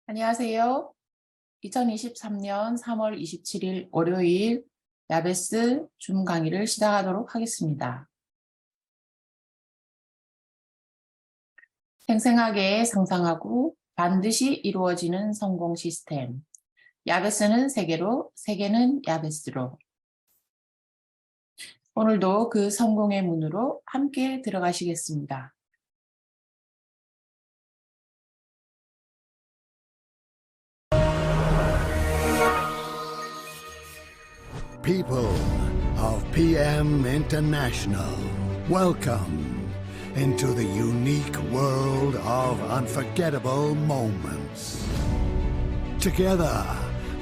안녕하세요. 2023년 3월 27일 월요일 야베스 줌 강의를 시작하도록 하겠습니다. 생생하게 상상하고 반드시 이루어지는 성공 시스템. 야베스는 세계로, 세계는 야베스로. 오늘도 그 성공의 문으로 함께 들어가시겠습니다. People of PM International, welcome into the unique world of unforgettable moments. Together,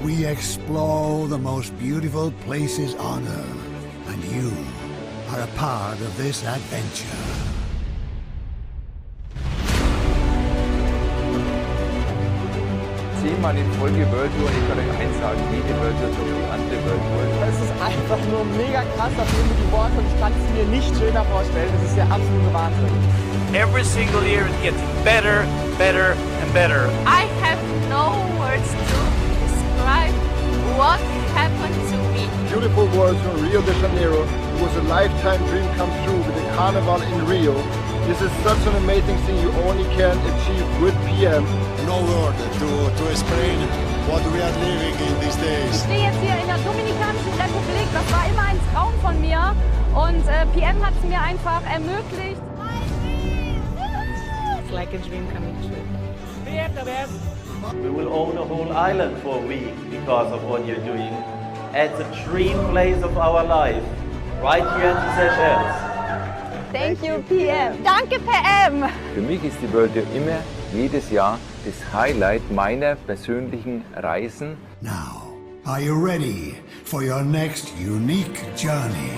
we explore the most beautiful places on Earth, and you are a part of this adventure. Zehnmal in Folge World Tour, ich kann euch eins sagen, jede World Tour ist so wie die andere World Tour. Es ist einfach nur mega krass, da fehlen mir die Worte und ich kann es mir nicht schöner vorstellen. Das ist der absolute Wahnsinn. Every single year it gets better, better and better. I have no words to describe what happened to me. Beautiful world from Rio de Janeiro. It was a lifetime dream come true with the Carnival in Rio. This is such an amazing thing you only can achieve with PM. No word to explain what we are living in these Ich days. stehe jetzt hier in der Dominikanischen Republik. Das war immer ein Traum von mir und PM hat es mir einfach ermöglicht. It's like a dream coming true. We will own a whole island for a week because of what you're doing at the dream place of our life, right here in the Seychelles. Thank you, PM. Danke, PM. Für mich ist die World Tour immer, jedes Jahr, das Highlight meiner persönlichen Reisen. Now, are you ready for your next unique journey?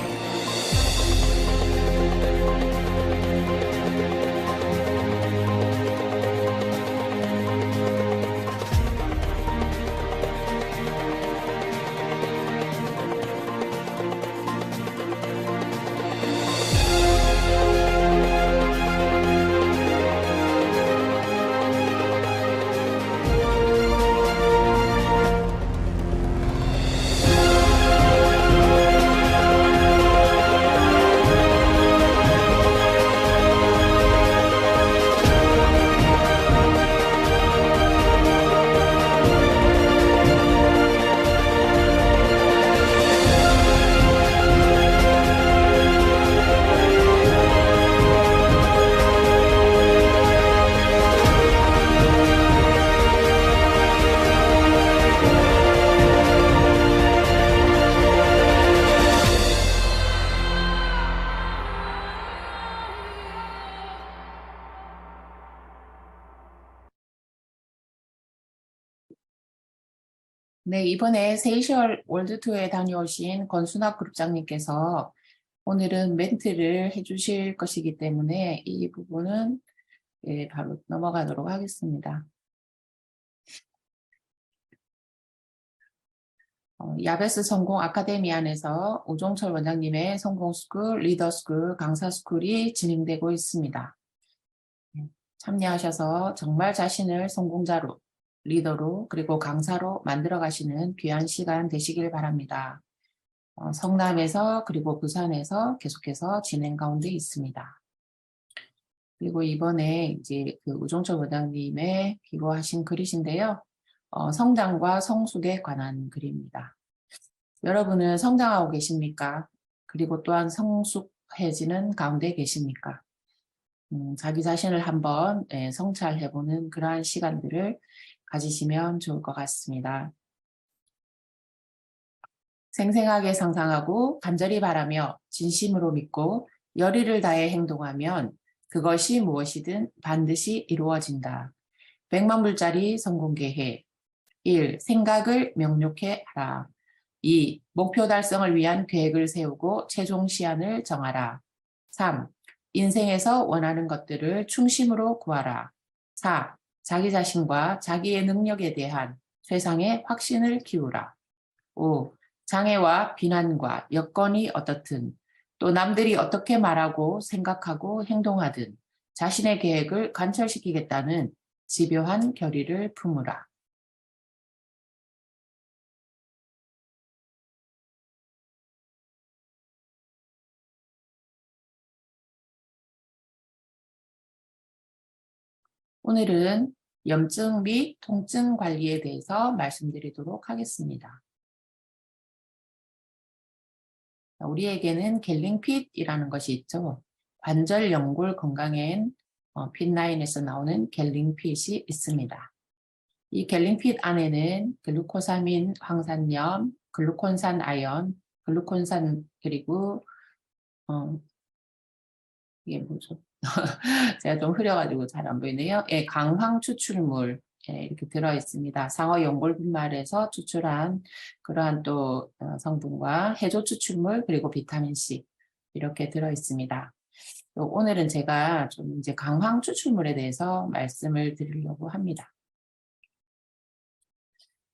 네, 이번에 세이셜 월드투어에 다녀오신 권순학 그룹장님께서 오늘은 멘트를 해주실 것이기 때문에 이 부분은 바로 넘어가도록 하겠습니다. 야베스 성공 아카데미 안에서 오종철 원장님의 성공스쿨, 리더스쿨, 강사스쿨이 진행되고 있습니다. 참여하셔서 정말 자신을 성공자로, 리더로 그리고 강사로 만들어 가시는 귀한 시간 되시길 바랍니다. 성남에서 그리고 부산에서 계속해서 진행 가운데 있습니다. 그리고 이번에 이제 그 우종철 원장님의 기고하신 글이신데요. 성장과 성숙에 관한 글입니다. 여러분은 성장하고 계십니까? 그리고 또한 성숙해지는 가운데 계십니까? 자기 자신을 한번 성찰해보는 그러한 시간들을 가지시면 좋을 것 같습니다. 생생하게 상상하고 간절히 바라며 진심으로 믿고 열의를 다해 행동하면 그것이 무엇이든 반드시 이루어진다. 100만 불짜리 성공 계획. 1. 생각을 명료케 하라. 2. 목표 달성을 위한 계획을 세우고 최종 시한을 정하라. 3. 인생에서 원하는 것들을 충심으로 구하라. 4. 자기 자신과 자기의 능력에 대한 세상의 확신을 키우라. 5. 장애와 비난과 여건이 어떻든 또 남들이 어떻게 말하고 생각하고 행동하든 자신의 계획을 관철시키겠다는 집요한 결의를 품으라. 오늘은 염증 및 통증 관리에 대해서 말씀드리도록 하겠습니다. 우리에게는 갤링핏이라는 것이 있죠. 관절 연골 건강엔 핏9에서 나오는 갤링핏이 있습니다. 이 갤링핏 안에는 글루코사민 황산염, 글루콘산 아연, 글루콘산 그리고 이게 뭐죠? 제가 좀 흐려가지고 잘 안 보이네요. 예, 강황 추출물 이렇게 들어 있습니다. 상어 연골 분말에서 추출한 그러한 또 성분과 해조 추출물 그리고 비타민 C 이렇게 들어 있습니다. 오늘은 제가 좀 이제 강황 추출물에 대해서 말씀을 드리려고 합니다.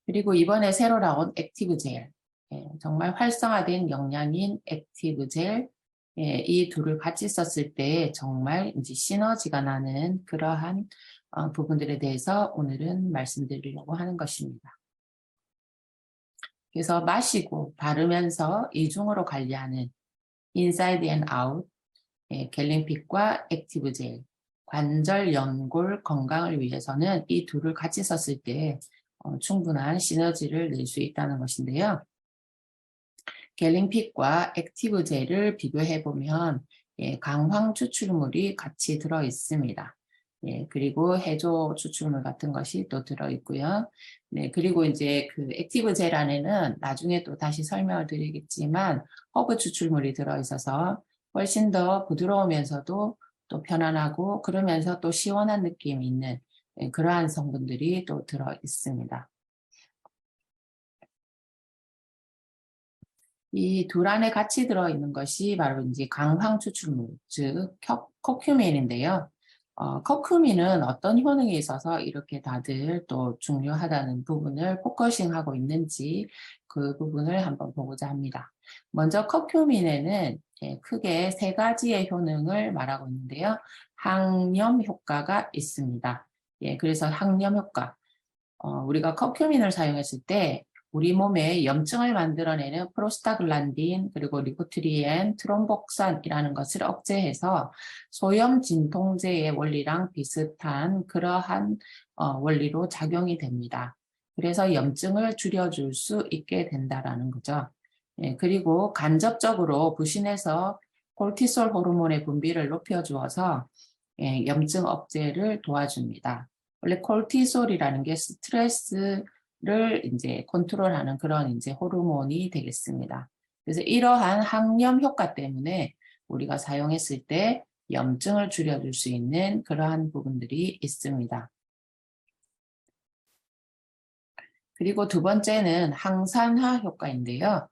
그리고 이번에 새로 나온 액티브 젤, 정말 활성화된 영양인 액티브 젤, 이 둘을 같이 썼을 때 정말 이제 시너지가 나는 그러한 부분들에 대해서 오늘은 말씀드리려고 하는 것입니다. 그래서 마시고 바르면서 이중으로 관리하는 인사이드 앤 아웃, 갤링핏과 액티브 젤, 관절 연골 건강을 위해서는 이 둘을 같이 썼을 때 충분한 시너지를 낼 수 있다는 것인데요. 갤링핏과 액티브 젤을 비교해 보면 강황 추출물이 같이 들어 있습니다. 그리고 해조 추출물 같은 것이 또 들어 있고요. 그리고 이제 그 액티브 젤 안에는 나중에 또 다시 설명을 드리겠지만 허브 추출물이 들어 있어서 훨씬 더 부드러우면서도 또 편안하고 그러면서 또 시원한 느낌이 있는 그러한 성분들이 또 들어 있습니다. 이 둘 안에 같이 들어있는 것이 바로 이제 강황 추출물, 즉 커큐민인데요. 커큐민은 어떤 효능이 있어서 이렇게 다들 또 중요하다는 부분을 포커싱하고 있는지 그 부분을 한번 보고자 합니다. 먼저 커큐민에는 크게 세 가지의 효능을 말하고 있는데요. 항염 효과가 있습니다. 그래서 항염 효과. 우리가 커큐민을 사용했을 때 우리 몸에 염증을 만들어내는 프로스타글란딘 그리고 리코트리엔, 트롬복산이라는 것을 억제해서 소염 진통제의 원리랑 비슷한 그러한 원리로 작용이 됩니다. 그래서 염증을 줄여줄 수 있게 된다라는 거죠. 그리고 간접적으로 부신해서 콜티솔 호르몬의 분비를 높여주어서 염증 억제를 도와줍니다. 원래 콜티솔이라는 게 스트레스를 이제 컨트롤하는 그런 이제 호르몬이 되겠습니다. 그래서 이러한 항염 효과 때문에 우리가 사용했을 때 염증을 줄여줄 수 있는 그러한 부분들이 있습니다. 그리고 두 번째는 항산화 효과인데요.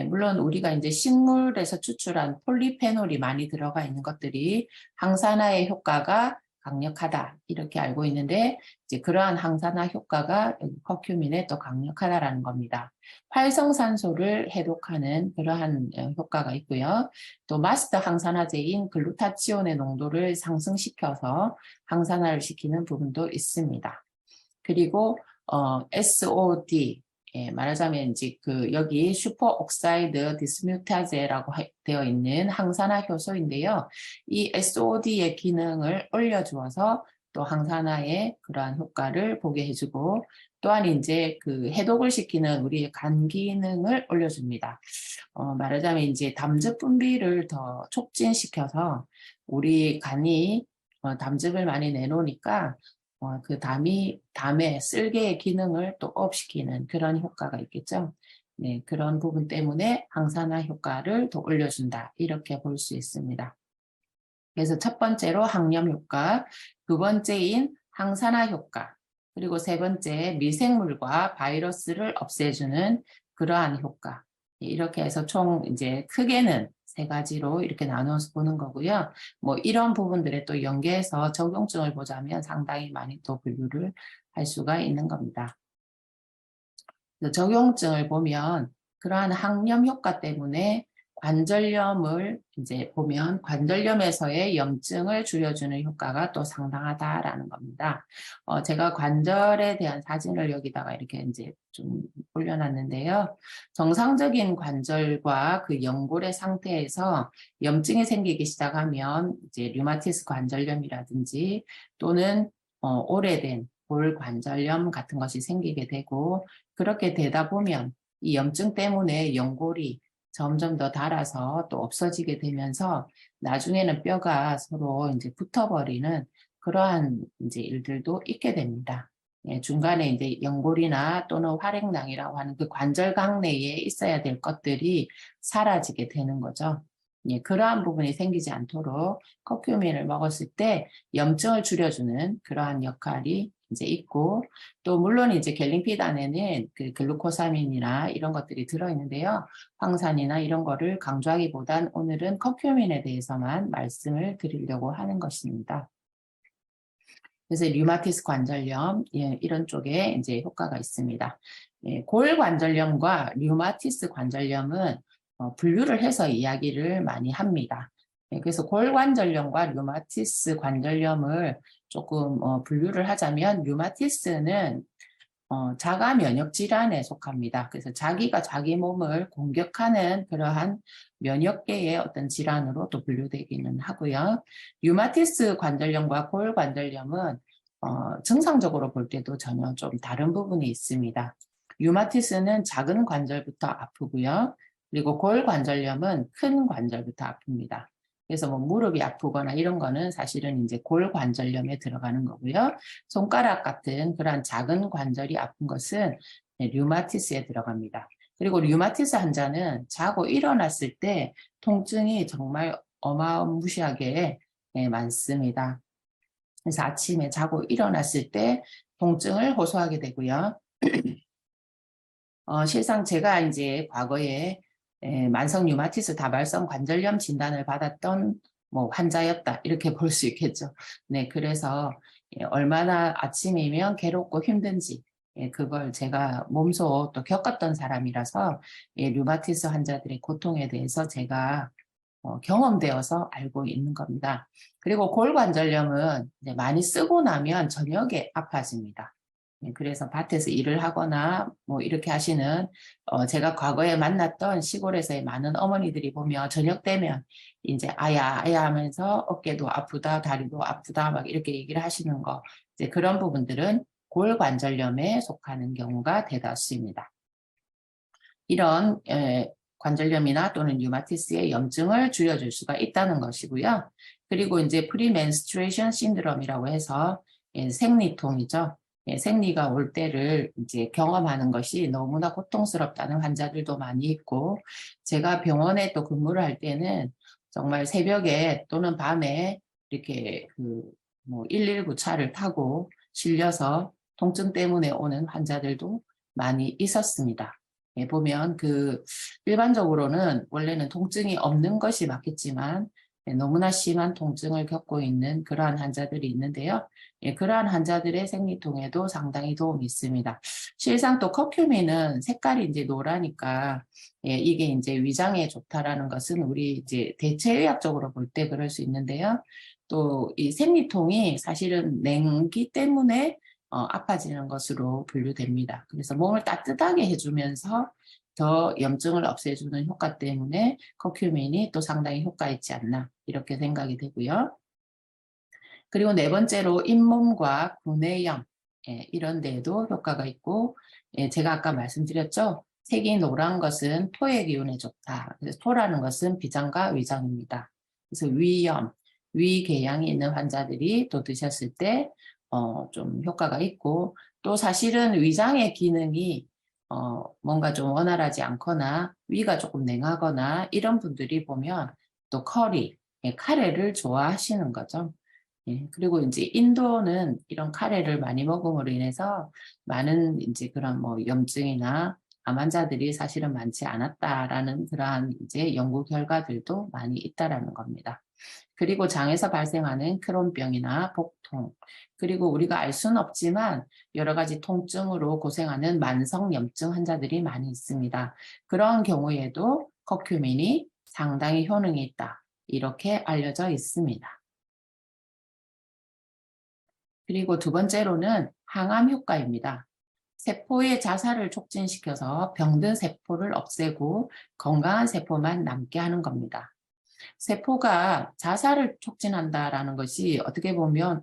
물론 우리가 이제 식물에서 추출한 폴리페놀이 많이 들어가 있는 것들이 항산화의 효과가 강력하다 이렇게 알고 있는데 이제 그러한 항산화 효과가 커큐민에 또 강력하다라는 겁니다. 활성산소를 해독하는 그러한 효과가 있고요. 또 마스터 항산화제인 글루타치온의 농도를 상승시켜서 항산화를 시키는 부분도 있습니다. 그리고 SOD 말하자면 이제 그 여기 슈퍼옥사이드 디스뮤타제라고 되어 있는 항산화 효소인데요. 이 SOD의 기능을 올려주어서 또 항산화의 그러한 효과를 보게 해주고 또한 이제 그 해독을 시키는 우리의 간 기능을 올려줍니다. 말하자면 이제 담즙 분비를 더 촉진시켜서 우리 간이 담즙을 많이 내놓으니까 그 담의 쓸개의 기능을 또 업시키는 그런 효과가 있겠죠. 네, 그런 부분 때문에 항산화 효과를 더 올려준다. 이렇게 볼 수 있습니다. 그래서 첫 번째로 항염 효과, 두 번째인 항산화 효과, 그리고 세 번째 미생물과 바이러스를 없애주는 그러한 효과. 이렇게 해서 총 이제 크게는 세 가지로 이렇게 나누어서 보는 거고요. 뭐 이런 부분들에 또 연계해서 적용증을 보자면 상당히 많이 또 분류를 할 수가 있는 겁니다. 적용증을 보면 그러한 항염 효과 때문에 관절염을 이제 보면 관절염에서의 염증을 줄여주는 효과가 또 상당하다라는 겁니다. 제가 관절에 대한 사진을 여기다가 이렇게 이제 좀 올려놨는데요. 정상적인 관절과 그 연골의 상태에서 염증이 생기기 시작하면 이제 류마티스 관절염이라든지 또는 오래된 골관절염 같은 것이 생기게 되고, 그렇게 되다 보면 이 염증 때문에 연골이 점점 더 닳아서 또 없어지게 되면서 나중에는 뼈가 서로 이제 붙어버리는 그러한 이제 일들도 있게 됩니다. 예, 중간에 이제 연골이나 또는 활액낭이라고 하는 그 관절각 내에 있어야 될 것들이 사라지게 되는 거죠. 예, 그러한 부분이 생기지 않도록 커큐민을 먹었을 때 염증을 줄여주는 그러한 역할이 이제 있고, 또 물론 이제 갤링피드 안에는 그 글루코사민이나 이런 것들이 들어있는데요. 황산이나 이런 거를 강조하기보단 오늘은 커큐민에 대해서만 말씀을 드리려고 하는 것입니다. 그래서 류마티스 관절염, 예, 이런 쪽에 이제 효과가 있습니다. 예, 골관절염과 류마티스 관절염은 분류를 해서 이야기를 많이 합니다. 예, 그래서 골관절염과 류마티스 관절염을 조금 분류를 하자면, 류마티스는 자가 면역 질환에 속합니다. 그래서 자기가 자기 몸을 공격하는 그러한 면역계의 어떤 질환으로 또 분류되기는 하고요. 류마티스 관절염과 골관절염은 증상적으로 볼 때도 전혀 좀 다른 부분이 있습니다. 류마티스는 작은 관절부터 아프고요. 그리고 골관절염은 큰 관절부터 아픕니다. 그래서 뭐 무릎이 아프거나 이런 거는 사실은 이제 골관절염에 들어가는 거고요. 손가락 같은 그런 작은 관절이 아픈 것은 류마티스에 들어갑니다. 그리고 류마티스 환자는 자고 일어났을 때 통증이 정말 어마무시하게 많습니다. 그래서 아침에 자고 일어났을 때 통증을 호소하게 되고요. 실상 제가 이제 과거에 만성 류마티스 다발성 관절염 진단을 받았던 뭐 환자였다, 이렇게 볼 수 있겠죠. 네, 그래서 얼마나 아침이면 괴롭고 힘든지 그걸 제가 몸소 또 겪었던 사람이라서 류마티스 환자들의 고통에 대해서 제가 경험되어서 알고 있는 겁니다. 그리고 골관절염은 이제 많이 쓰고 나면 저녁에 아파집니다. 그래서 밭에서 일을 하거나 뭐 이렇게 하시는 제가 과거에 만났던 시골에서의 많은 어머니들이 보면 저녁 되면 이제 아야 하면서 어깨도 아프다, 다리도 아프다 막 이렇게 얘기를 하시는 거, 이제 그런 부분들은 골관절염에 속하는 경우가 대다수입니다. 이런 관절염이나 또는 류마티스의 염증을 줄여줄 수가 있다는 것이고요. 그리고 이제 프리멘스트레이션 신드롬이라고 해서 생리통이죠. 생리가 올 때를 이제 경험하는 것이 너무나 고통스럽다는 환자들도 많이 있고, 제가 병원에 또 근무를 할 때는 정말 새벽에 또는 밤에 이렇게 뭐 119 차를 타고 실려서 통증 때문에 오는 환자들도 많이 있었습니다. 보면 일반적으로는 원래는 통증이 없는 것이 맞겠지만 너무나 심한 통증을 겪고 있는 그러한 환자들이 있는데요. 그러한 환자들의 생리통에도 상당히 도움이 있습니다. 실상 또 커큐민은 색깔이 이제 노라니까 이게 이제 위장에 좋다라는 것은 우리 이제 대체의학적으로 볼 때 그럴 수 있는데요. 또 이 생리통이 사실은 냉기 때문에 아파지는 것으로 분류됩니다. 그래서 몸을 따뜻하게 해주면서 더 염증을 없애주는 효과 때문에 커큐민이 또 상당히 효과 있지 않나, 이렇게 생각이 되고요. 그리고 네 번째로 잇몸과 구내염, 이런 데에도 효과가 있고, 제가 아까 말씀드렸죠. 색이 노란 것은 토의 기운에 좋다. 그래서 토라는 것은 비장과 위장입니다. 그래서 위염, 위궤양이 있는 환자들이 또 드셨을 때 좀 효과가 있고, 또 사실은 위장의 기능이 뭔가 좀 원활하지 않거나 위가 조금 냉하거나 이런 분들이 보면 또 커리, 카레를 좋아하시는 거죠. 그리고 이제 인도는 이런 카레를 많이 먹음으로 인해서 많은 이제 그런 뭐 염증이나 암 환자들이 사실은 많지 않았다라는 그러한 이제 연구 결과들도 많이 있다라는 겁니다. 그리고 장에서 발생하는 크론병이나 복통, 그리고 우리가 알 수는 없지만 여러 가지 통증으로 고생하는 만성염증 환자들이 많이 있습니다. 그런 경우에도 커큐민이 상당히 효능이 있다, 이렇게 알려져 있습니다. 그리고 두 번째로는 항암 효과입니다. 세포의 자살을 촉진시켜서 병든 세포를 없애고 건강한 세포만 남게 하는 겁니다. 세포가 자살을 촉진한다라는 것이 어떻게 보면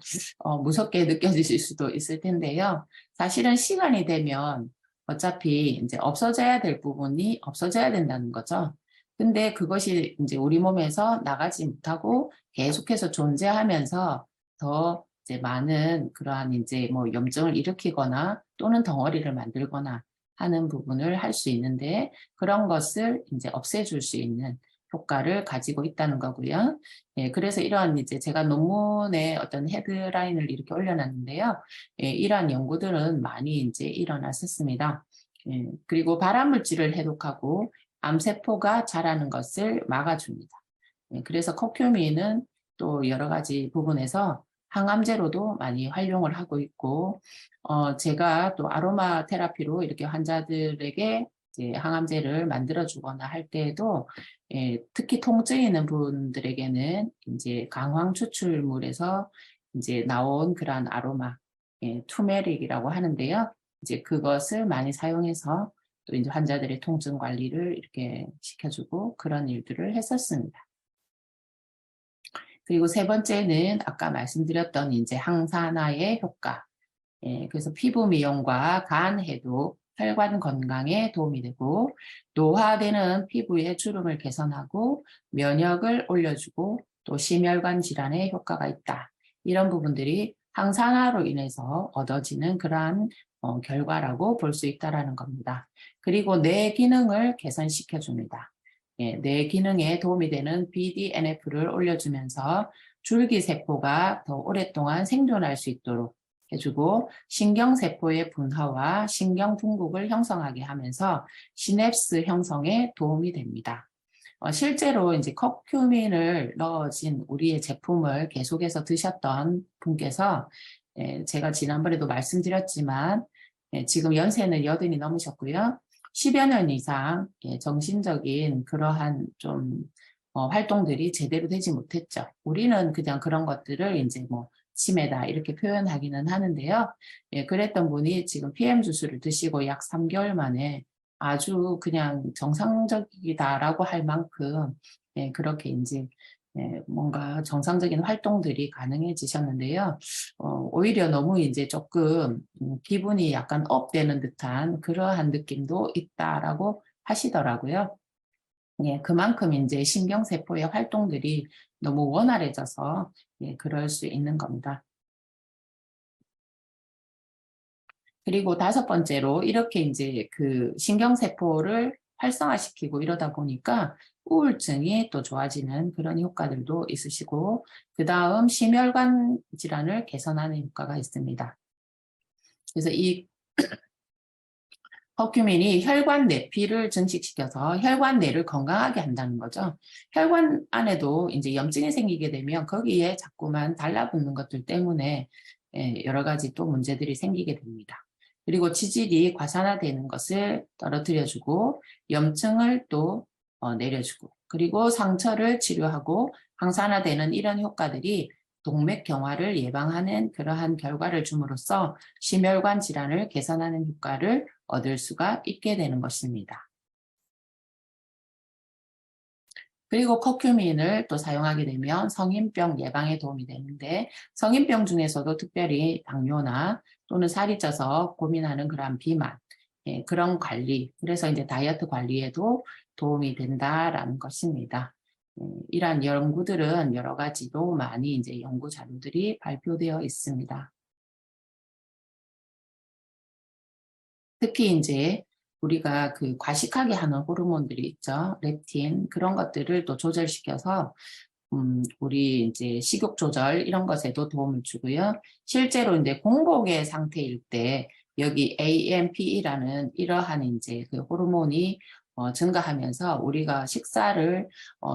무섭게 느껴지실 수도 있을 텐데요. 사실은 시간이 되면 어차피 이제 없어져야 될 부분이 없어져야 된다는 거죠. 근데 그것이 이제 우리 몸에서 나가지 못하고 계속해서 존재하면서 더 이제 많은 그러한 이제 뭐 염증을 일으키거나 또는 덩어리를 만들거나 하는 부분을 할 수 있는데, 그런 것을 이제 없애줄 수 있는 효과를 가지고 있다는 거고요. 예, 그래서 이러한 이제 제가 논문에 어떤 헤드라인을 이렇게 올려놨는데요. 예, 이러한 연구들은 많이 이제 일어났었습니다. 예, 그리고 발암물질을 해독하고 암세포가 자라는 것을 막아줍니다. 예, 그래서 커큐민은 또 여러 가지 부분에서 항암제로도 많이 활용을 하고 있고, 제가 또 아로마 테라피로 이렇게 환자들에게 이제 항암제를 만들어주거나 할 때에도, 예, 특히 통증이 있는 분들에게는 이제 강황 추출물에서 이제 나온 그러한 아로마, 예, 투메릭이라고 하는데요. 이제 그것을 많이 사용해서 또 이제 환자들의 통증 관리를 이렇게 시켜주고 그런 일들을 했었습니다. 그리고 세 번째는 아까 말씀드렸던 이제 항산화의 효과. 예, 그래서 피부 미용과 간 해독, 혈관 건강에 도움이 되고, 노화되는 피부의 주름을 개선하고 면역을 올려주고 또 심혈관 질환에 효과가 있다. 이런 부분들이 항산화로 인해서 얻어지는 그러한 결과라고 볼 수 있다는 겁니다. 그리고 뇌 기능을 개선시켜 줍니다. 예, 뇌 기능에 도움이 되는 BDNF를 올려주면서 줄기세포가 더 오랫동안 생존할 수 있도록 해주고, 신경세포의 분화와 신경풍국을 형성하게 하면서 시냅스 형성에 도움이 됩니다. 실제로 이제 커큐민을 넣어진 우리의 제품을 계속해서 드셨던 분께서, 제가 지난번에도 말씀드렸지만, 지금 연세는 80이 넘으셨고요. 10여 년 이상 정신적인 그러한 좀 활동들이 제대로 되지 못했죠. 우리는 그냥 그런 것들을 이제 뭐 치매다 이렇게 표현하기는 하는데요. 예, 그랬던 분이 지금 PM 주스를 드시고 약 3개월 만에 아주 그냥 정상적이다라고 할 만큼, 예, 그렇게 이제 뭔가 정상적인 활동들이 가능해지셨는데요. 오히려 너무 이제 조금 기분이 약간 업되는 듯한 그러한 느낌도 있다라고 하시더라고요. 예, 그만큼 이제 신경세포의 활동들이 너무 원활해져서, 예, 그럴 수 있는 겁니다. 그리고 다섯 번째로 이렇게 이제 그 신경세포를 활성화시키고 이러다 보니까 우울증이 또 좋아지는 그런 효과들도 있으시고, 그 다음 심혈관 질환을 개선하는 효과가 있습니다. 그래서 이 커큐민이 혈관 내피를 증식시켜서 혈관 내를 건강하게 한다는 거죠. 혈관 안에도 이제 염증이 생기게 되면 거기에 자꾸만 달라붙는 것들 때문에 여러 가지 또 문제들이 생기게 됩니다. 그리고 지질이 과산화되는 것을 떨어뜨려주고 염증을 또 내려주고, 그리고 상처를 치료하고 항산화되는 이런 효과들이 동맥경화를 예방하는 그러한 결과를 줌으로써 심혈관 질환을 개선하는 효과를 얻을 수가 있게 되는 것입니다. 그리고 커큐민을 또 사용하게 되면 성인병 예방에 도움이 되는데, 성인병 중에서도 특별히 당뇨나 또는 살이 쪄서 고민하는 그런 비만, 예, 그런 관리, 그래서 이제 다이어트 관리에도 도움이 된다라는 것입니다. 이러한 연구들은 여러 가지도 많이 이제 연구 자료들이 발표되어 있습니다. 특히 이제 우리가 그 과식하게 하는 호르몬들이 있죠. 렙틴, 그런 것들을 또 조절시켜서 우리 이제 식욕 조절 이런 것에도 도움을 주고요. 실제로 이제 공복의 상태일 때 여기 AMP라는 이러한 이제 그 호르몬이 증가하면서 우리가 식사를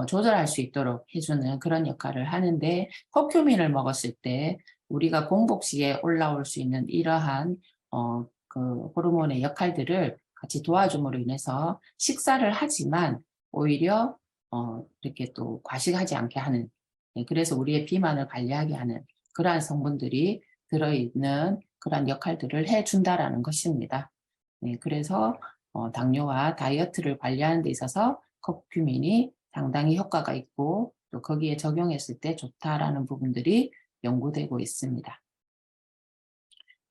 조절할 수 있도록 해주는 그런 역할을 하는데, 커큐민을 먹었을 때 우리가 공복 시에 올라올 수 있는 이러한 그 호르몬의 역할들을 같이 도와줌으로 인해서 식사를 하지만 오히려 이렇게 또 과식하지 않게 하는, 그래서 우리의 비만을 관리하게 하는 그러한 성분들이 들어있는 그러한 역할들을 해준다라는 것입니다. 그래서 당뇨와 다이어트를 관리하는 데 있어서 커큐민이 상당히 효과가 있고 또 거기에 적용했을 때 좋다라는 부분들이 연구되고 있습니다.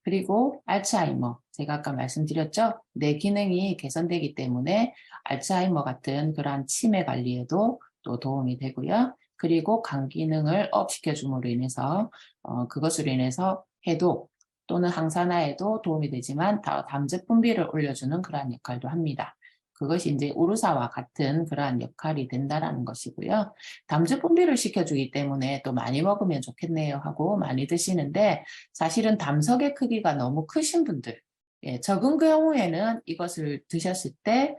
그리고 알츠하이머, 제가 아까 말씀드렸죠? 뇌 기능이 개선되기 때문에 알츠하이머 같은 그러한 치매 관리에도 또 도움이 되고요. 그리고 간 기능을 업시켜 줌으로 인해서 그것으로 인해서 해독 또는 항산화에도 도움이 되지만 담즙 분비를 올려주는 그러한 역할도 합니다. 그것이 이제 우루사와 같은 그러한 역할이 된다라는 것이고요. 담즙 분비를 시켜주기 때문에 또 많이 먹으면 좋겠네요 하고 많이 드시는데 사실은 담석의 크기가 너무 크신 분들, 적은 경우에는 이것을 드셨을 때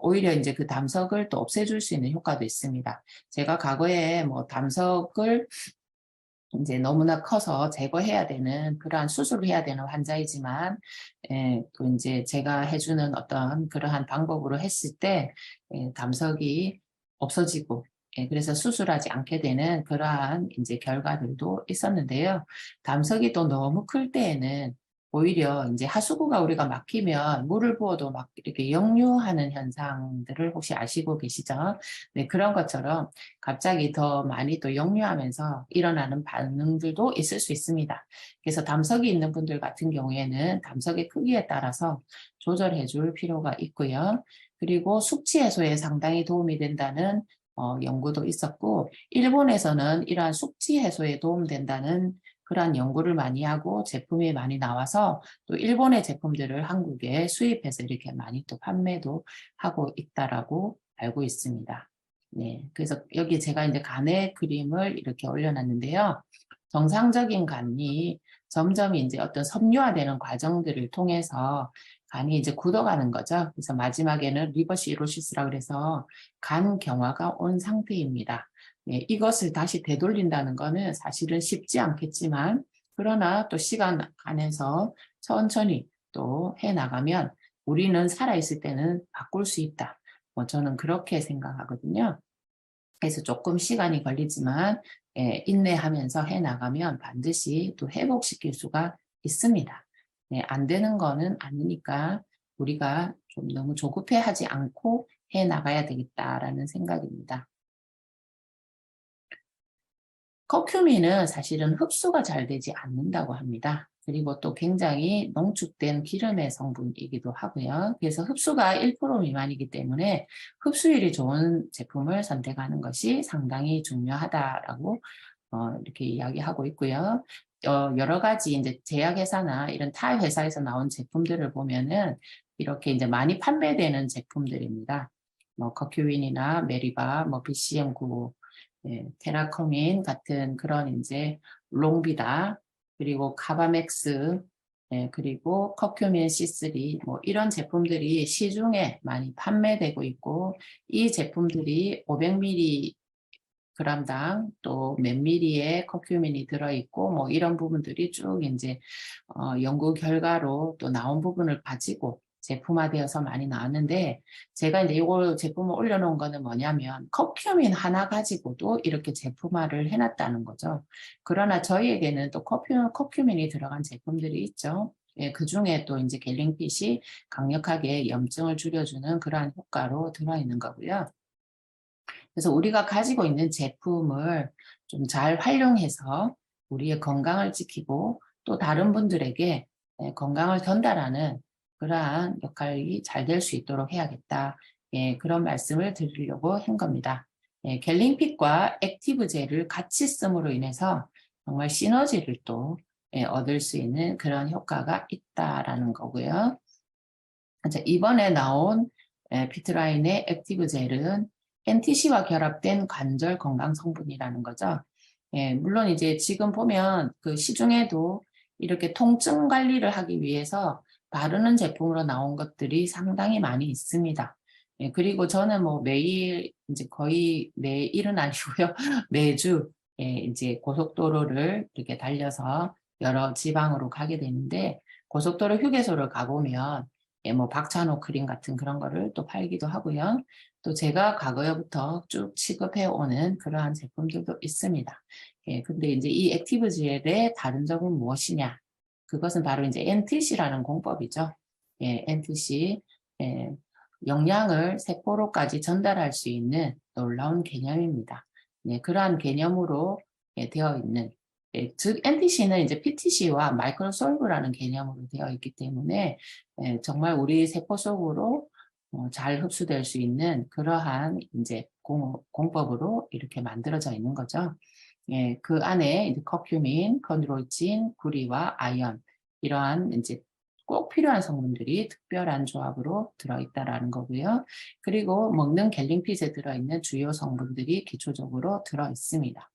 오히려 이제 그 담석을 또 없애줄 수 있는 효과도 있습니다. 제가 과거에 뭐 담석을 이제 너무나 커서 제거해야 되는 그러한 수술을 해야 되는 환자이지만 또 이제 제가 해주는 어떤 그러한 방법으로 했을 때 담석이 없어지고 그래서 수술하지 않게 되는 그러한 이제 결과들도 있었는데요. 담석이 또 너무 클 때에는 오히려 이제 하수구가 우리가 막히면 물을 부어도 막 이렇게 역류하는 현상들을 혹시 아시고 계시죠? 네, 그런 것처럼 갑자기 더 많이 또 역류하면서 일어나는 반응들도 있을 수 있습니다. 그래서 담석이 있는 분들 같은 경우에는 담석의 크기에 따라서 조절해 줄 필요가 있고요. 그리고 숙취 해소에 상당히 도움이 된다는 연구도 있었고, 일본에서는 이러한 숙취 해소에 도움된다는 그러한 연구를 많이 하고 제품이 많이 나와서 또 일본의 제품들을 한국에 수입해서 이렇게 많이 또 판매도 하고 있다라고 알고 있습니다. 네, 그래서 여기 제가 이제 간의 그림을 이렇게 올려놨는데요. 정상적인 간이 점점 이제 어떤 섬유화되는 과정들을 통해서 간이 이제 굳어가는 거죠. 그래서 마지막에는 리버시로시스라고 그래서 간 경화가 온 상태입니다. 네, 이것을 다시 되돌린다는 것은 사실은 쉽지 않겠지만 그러나 또 시간 안에서 천천히 또 해나가면 우리는 살아있을 때는 바꿀 수 있다. 저는 그렇게 생각하거든요. 그래서 조금 시간이 걸리지만 인내하면서 해나가면 반드시 또 회복시킬 수가 있습니다. 네, 안 되는 거는 아니니까 우리가 좀 너무 조급해하지 않고 해나가야 되겠다라는 생각입니다. 커큐민은 사실은 흡수가 잘 되지 않는다고 합니다. 그리고 또 굉장히 농축된 기름의 성분이기도 하고요. 그래서 흡수가 1% 미만이기 때문에 흡수율이 좋은 제품을 선택하는 것이 상당히 중요하다라고 이렇게 이야기하고 있고요. 여러 가지 이제 제약회사나 이런 타 회사에서 나온 제품들을 보면은 이렇게 이제 많이 판매되는 제품들입니다. 뭐 커큐민이나 메리바, 뭐 BCM9, 테라코민 같은 그런 이제 롱비다, 그리고 카바맥스, 그리고 커큐민 C3 뭐 이런 제품들이 시중에 많이 판매되고 있고 이 제품들이 500mg g당 또 몇 미리의 커큐민이 들어있고 뭐 이런 부분들이 쭉 이제 연구 결과로 또 나온 부분을 가지고 제품화되어서 많이 나왔는데 제가 이제 이거 제품을 올려놓은 거는 뭐냐면 커큐민 하나 가지고도 이렇게 제품화를 해놨다는 거죠. 그러나 저희에게는 또 커큐민이 들어간 제품들이 있죠. 그 중에 또 이제 갤링핏이 강력하게 염증을 줄여주는 그러한 효과로 들어있는 거고요. 그래서 우리가 가지고 있는 제품을 좀 잘 활용해서 우리의 건강을 지키고 또 다른 분들에게 건강을 전달하는 그러한 역할이 잘 될 수 있도록 해야겠다. 그런 말씀을 드리려고 한 겁니다. 갤링핏과 액티브 젤을 같이 씀으로 인해서 정말 시너지를 또 얻을 수 있는 그런 효과가 있다라는 거고요. 이번에 나온 피트라인의 액티브 젤은 NTC와 결합된 관절 건강 성분이라는 거죠. 물론 이제 지금 보면 그 시중에도 이렇게 통증 관리를 하기 위해서 바르는 제품으로 나온 것들이 상당히 많이 있습니다. 그리고 저는 뭐 매일 이제 거의 매일은 아니고요. 매주 이제 고속도로를 이렇게 달려서 여러 지방으로 가게 되는데 고속도로 휴게소를 가보면 뭐 박찬호 크림 같은 그런 거를 또 팔기도 하고요. 또 제가 과거부터 쭉 취급해 오는 그러한 제품들도 있습니다. 근데 이제 이 액티브 젤의 다른 점은 무엇이냐? 그것은 바로 이제 NTC라는 공법이죠. NTC. 영양을 세포로까지 전달할 수 있는 놀라운 개념입니다. 네, 그러한 개념으로 되어 있는, 즉 NTC는 이제 PTC와 마이크로솔브라는 개념으로 되어 있기 때문에 정말 우리 세포 속으로 잘 흡수될 수 있는 그러한 이제 공법으로 이렇게 만들어져 있는 거죠. 예, 그 안에 이제 커큐민, 컨드로이친, 구리와 아연 이러한 이제 꼭 필요한 성분들이 특별한 조합으로 들어있다라는 거고요. 그리고 먹는 갤링핏에 들어있는 주요 성분들이 기초적으로 들어있습니다.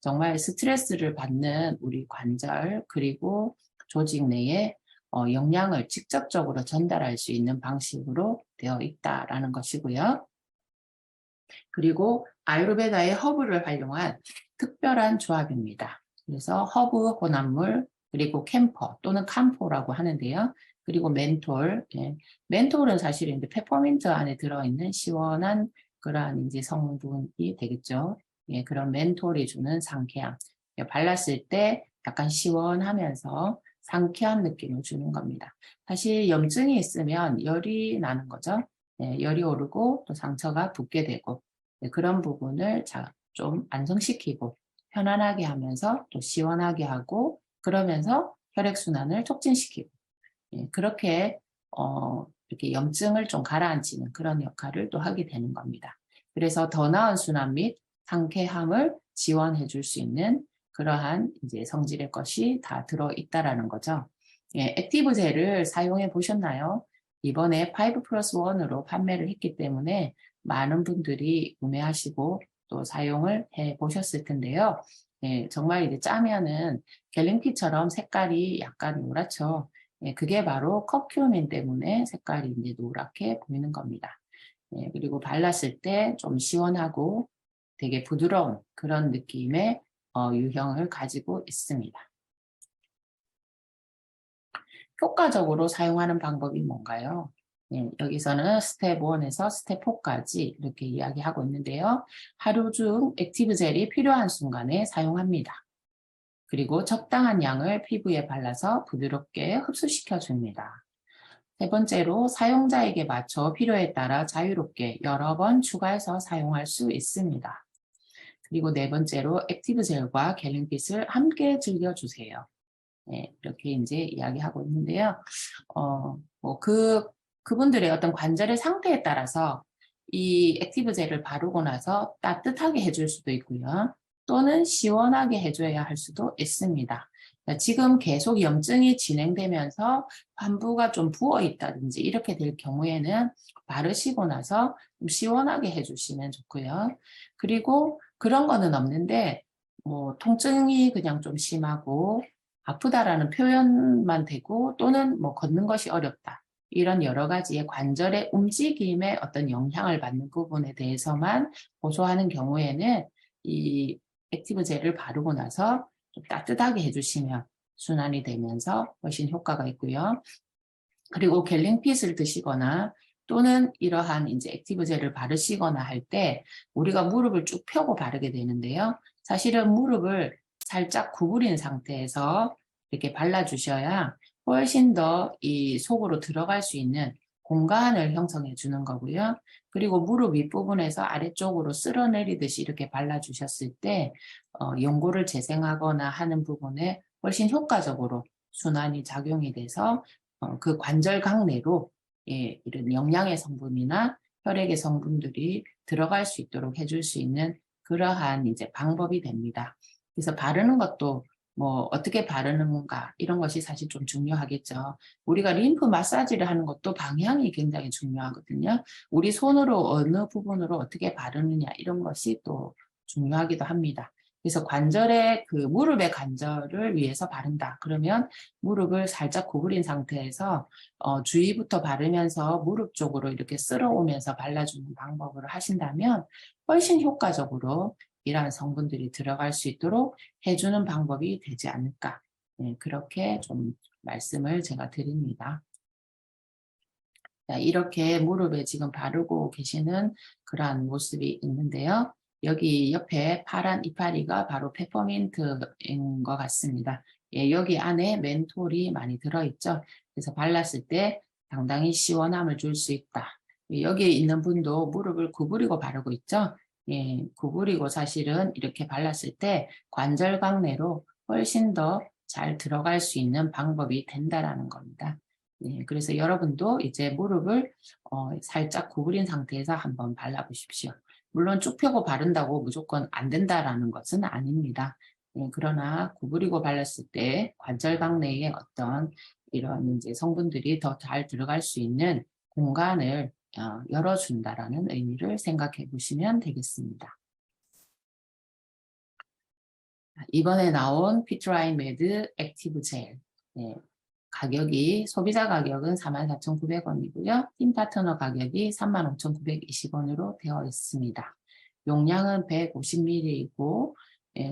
정말 스트레스를 받는 우리 관절 그리고 조직 내에 영양을 직접적으로 전달할 수 있는 방식으로 되어 있다라는 것이고요. 그리고 아유르베다의 허브를 활용한 특별한 조합입니다. 그래서 허브 혼합물 그리고 캠퍼 또는 캄포라고 하는데요. 그리고 멘톨, 멘톨은 사실 이제 페퍼민트 안에 들어있는 시원한 그러한 이제 성분이 되겠죠. 예, 그런 멘톨이 주는 상쾌함. 발랐을 때 약간 시원하면서 상쾌한 느낌을 주는 겁니다. 사실 염증이 있으면 열이 나는 거죠. 열이 오르고 또 상처가 붓게 되고 그런 부분을 좀 안정시키고 편안하게 하면서 또 시원하게 하고 그러면서 혈액순환을 촉진시키고 그렇게 이렇게 염증을 좀 가라앉히는 그런 역할을 또 하게 되는 겁니다. 그래서 더 나은 순환 및 상쾌함을 지원해 줄 수 있는 그러한 이제 성질의 것이 다 들어있다라는 거죠. 액티브 젤을 사용해 보셨나요? 이번에 5+1으로 판매를 했기 때문에 많은 분들이 구매하시고 또 사용을 해 보셨을 텐데요. 정말 이제 짜면은 갤링핏처럼 색깔이 약간 노랗죠. 그게 바로 커큐민 때문에 색깔이 이제 노랗게 보이는 겁니다. 그리고 발랐을 때 좀 시원하고 되게 부드러운 그런 느낌의 유형을 가지고 있습니다. 효과적으로 사용하는 방법이 뭔가요? 여기서는 스텝 1에서 스텝 4까지 이렇게 이야기하고 있는데요. 하루 중 액티브 젤이 필요한 순간에 사용합니다. 그리고 적당한 양을 피부에 발라서 부드럽게 흡수시켜 줍니다. 세 번째로 사용자에게 맞춰 필요에 따라 자유롭게 여러 번 추가해서 사용할 수 있습니다. 그리고 네 번째로 액티브 젤과 갤링핏을 함께 즐겨주세요. 이렇게 이제 이야기하고 있는데요. 그분들의 어떤 관절의 상태에 따라서 이 액티브 젤을 바르고 나서 따뜻하게 해줄 수도 있고요. 또는 시원하게 해줘야 할 수도 있습니다. 지금 계속 염증이 진행되면서 환부가 좀 부어 있다든지 이렇게 될 경우에는 바르시고 나서 좀 시원하게 해주시면 좋고요. 그리고 그런 거는 없는데 통증이 그냥 좀 심하고 아프다라는 표현만 되고 또는 걷는 것이 어렵다. 이런 여러 가지의 관절의 움직임에 어떤 영향을 받는 부분에 대해서만 호소하는 경우에는 이 액티브 젤을 바르고 나서 좀 따뜻하게 해주시면 순환이 되면서 훨씬 효과가 있고요. 그리고 갤링핏을 드시거나 또는 이러한 이제 액티브 젤을 바르시거나 할 때 우리가 무릎을 쭉 펴고 바르게 되는데요. 사실은 무릎을 살짝 구부린 상태에서 이렇게 발라주셔야 훨씬 더 이 속으로 들어갈 수 있는 공간을 형성해 주는 거고요. 그리고 무릎 윗부분에서 아래쪽으로 쓸어내리듯이 이렇게 발라주셨을 때 연골을 재생하거나 하는 부분에 훨씬 효과적으로 순환이 작용이 돼서 그 관절각 내로 이런 영양의 성분이나 혈액의 성분들이 들어갈 수 있도록 해줄 수 있는 그러한 이제 방법이 됩니다. 그래서 바르는 것도 어떻게 바르는가 이런 것이 사실 좀 중요하겠죠. 우리가 림프 마사지를 하는 것도 방향이 굉장히 중요하거든요. 우리 손으로 어느 부분으로 어떻게 바르느냐 이런 것이 또 중요하기도 합니다. 그래서 관절의 무릎의 관절을 위해서 바른다. 그러면 무릎을 살짝 구부린 상태에서 주위부터 바르면서 무릎 쪽으로 이렇게 쓸어오면서 발라주는 방법으로 하신다면 훨씬 효과적으로 이러한 성분들이 들어갈 수 있도록 해주는 방법이 되지 않을까. 그렇게 좀 말씀을 제가 드립니다. 자, 이렇게 무릎에 지금 바르고 계시는 그러한 모습이 있는데요. 여기 옆에 파란 이파리가 바로 페퍼민트인 것 같습니다. 여기 안에 멘톨이 많이 들어있죠. 그래서 발랐을 때 상당히 시원함을 줄 수 있다. 여기에 있는 분도 무릎을 구부리고 바르고 있죠. 예, 구부리고 사실은 이렇게 발랐을 때 관절각 내로 훨씬 더 잘 들어갈 수 있는 방법이 된다라는 겁니다. 예, 그래서 여러분도 이제 무릎을 살짝 구부린 상태에서 한번 발라보십시오. 물론 쭉 펴고 바른다고 무조건 안 된다라는 것은 아닙니다. 예, 그러나 구부리고 발랐을 때 관절각 내에 어떤 이런 이제 성분들이 더 잘 들어갈 수 있는 공간을 열어준다라는 의미를 생각해 보시면 되겠습니다. 이번에 나온 피트라인 매드 액티브 젤. 네, 가격이 소비자 가격은 44,900원이고요. 팀 파트너 가격이 35,920원으로 되어 있습니다. 용량은 150ml이고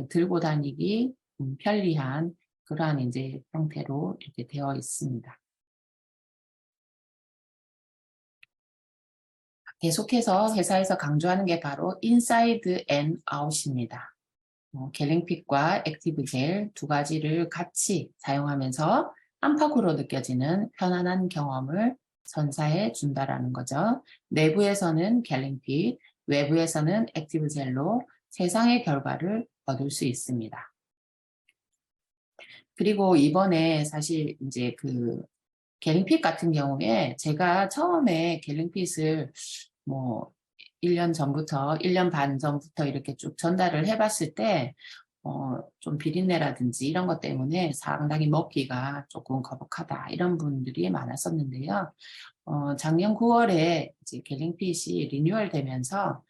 들고 다니기 편리한 그러한 이제 형태로 이렇게 되어 있습니다. 계속해서 회사에서 강조하는 게 바로 인사이드 앤 아웃입니다. 갤링핏과 액티브 젤 두 가지를 같이 사용하면서 안팎으로 느껴지는 편안한 경험을 선사해 준다라는 거죠. 내부에서는 갤링핏, 외부에서는 액티브 젤로 세상의 결과를 얻을 수 있습니다. 그리고 이번에 사실 이제 그 갤링핏 같은 경우에 제가 처음에 갤링핏을 뭐 1년 전부터, 1년 반 전부터 이렇게 쭉 전달을 해봤을 때, 좀 비린내라든지 이런 것 때문에 상당히 먹기가 조금 거북하다, 이런 분들이 많았었는데요. 작년 9월에 이제 갤링핏이 리뉴얼 되면서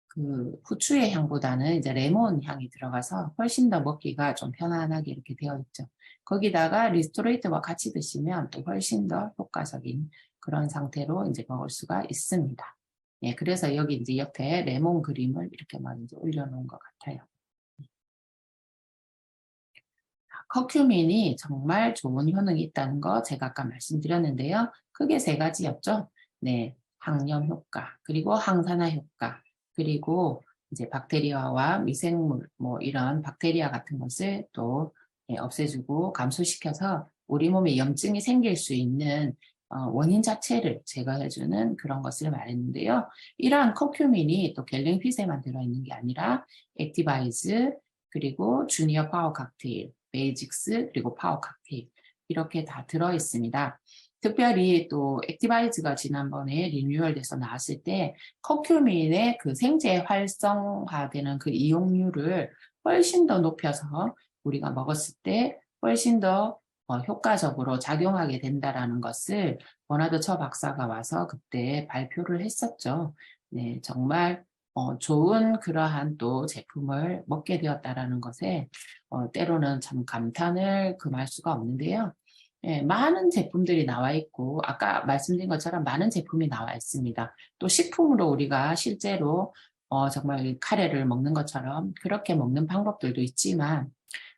그 후추의 향보다는 이제 레몬 향이 들어가서 훨씬 더 먹기가 좀 편안하게 이렇게 되어 있죠. 거기다가 리스토레이트와 같이 드시면 또 훨씬 더 효과적인 그런 상태로 이제 먹을 수가 있습니다. 예, 그래서 여기 이제 옆에 레몬 그림을 이렇게 막 이제 올려놓은 것 같아요. 커큐민이 정말 좋은 효능이 있다는 거 제가 아까 말씀드렸는데요. 크게 세 가지였죠. 네, 항염 효과, 그리고 항산화 효과, 그리고 이제 박테리아와 미생물, 뭐 이런 박테리아 같은 것을 또 없애주고 감소시켜서 우리 몸에 염증이 생길 수 있는 원인 자체를 제거해주는 그런 것을 말했는데요. 이러한 커큐민이 또 갤링핏에만 들어있는 게 아니라 액티바이즈, 그리고 주니어 파워 칵테일, 베이직스, 그리고 파워 칵테일 이렇게 다 들어있습니다. 특별히 또 액티바이즈가 지난번에 리뉴얼돼서 나왔을 때 커큐민의 그 생체 활성화되는 그 이용률을 훨씬 더 높여서 우리가 먹었을 때 훨씬 더 효과적으로 작용하게 된다라는 것을 버나드 처 박사가 와서 그때 발표를 했었죠. 네, 정말 좋은 그러한 또 제품을 먹게 되었다라는 것에 때로는 참 감탄을 금할 수가 없는데요. 예, 많은 제품들이 나와 있고 아까 말씀드린 것처럼 많은 제품이 나와 있습니다. 또 식품으로 우리가 실제로 정말 카레를 먹는 것처럼 그렇게 먹는 방법들도 있지만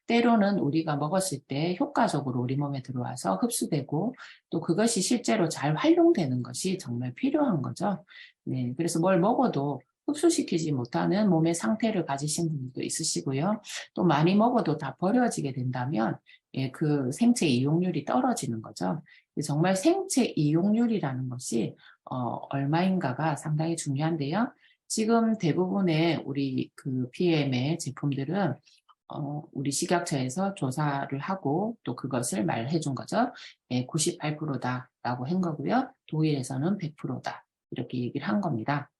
때로는 우리가 먹었을 때 효과적으로 우리 몸에 들어와서 흡수되고 또 그것이 실제로 잘 활용되는 것이 정말 필요한 거죠. 네, 그래서 뭘 먹어도 흡수시키지 못하는 몸의 상태를 가지신 분들도 있으시고요. 또 많이 먹어도 다 버려지게 된다면 그 생체 이용률이 떨어지는 거죠. 정말 생체 이용률이라는 것이 얼마인가가 상당히 중요한데요. 지금 대부분의 우리 그 PM의 제품들은 우리 식약처에서 조사를 하고 또 그것을 말해 준 거죠. 98%다라고 한 거고요. 독일에서는 100%다. 이렇게 얘기를 한 겁니다.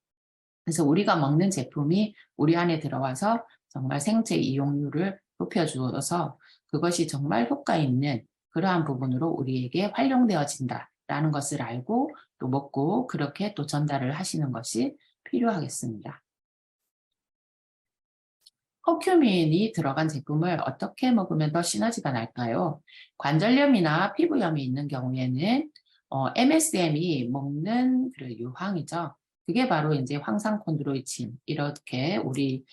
그래서 우리가 먹는 제품이 우리 안에 들어와서 정말 생체 이용률을 높여주어서 그것이 정말 효과 있는 그러한 부분으로 우리에게 활용되어진다라는 것을 알고 또 먹고 그렇게 또 전달을 하시는 것이 필요하겠습니다. 커큐민이 들어간 제품을 어떻게 먹으면 더 시너지가 날까요? 관절염이나 피부염이 있는 경우에는 MSM이 먹는 그 유황이죠. 그게 바로 이제 황산콘드로이친 이렇게 우리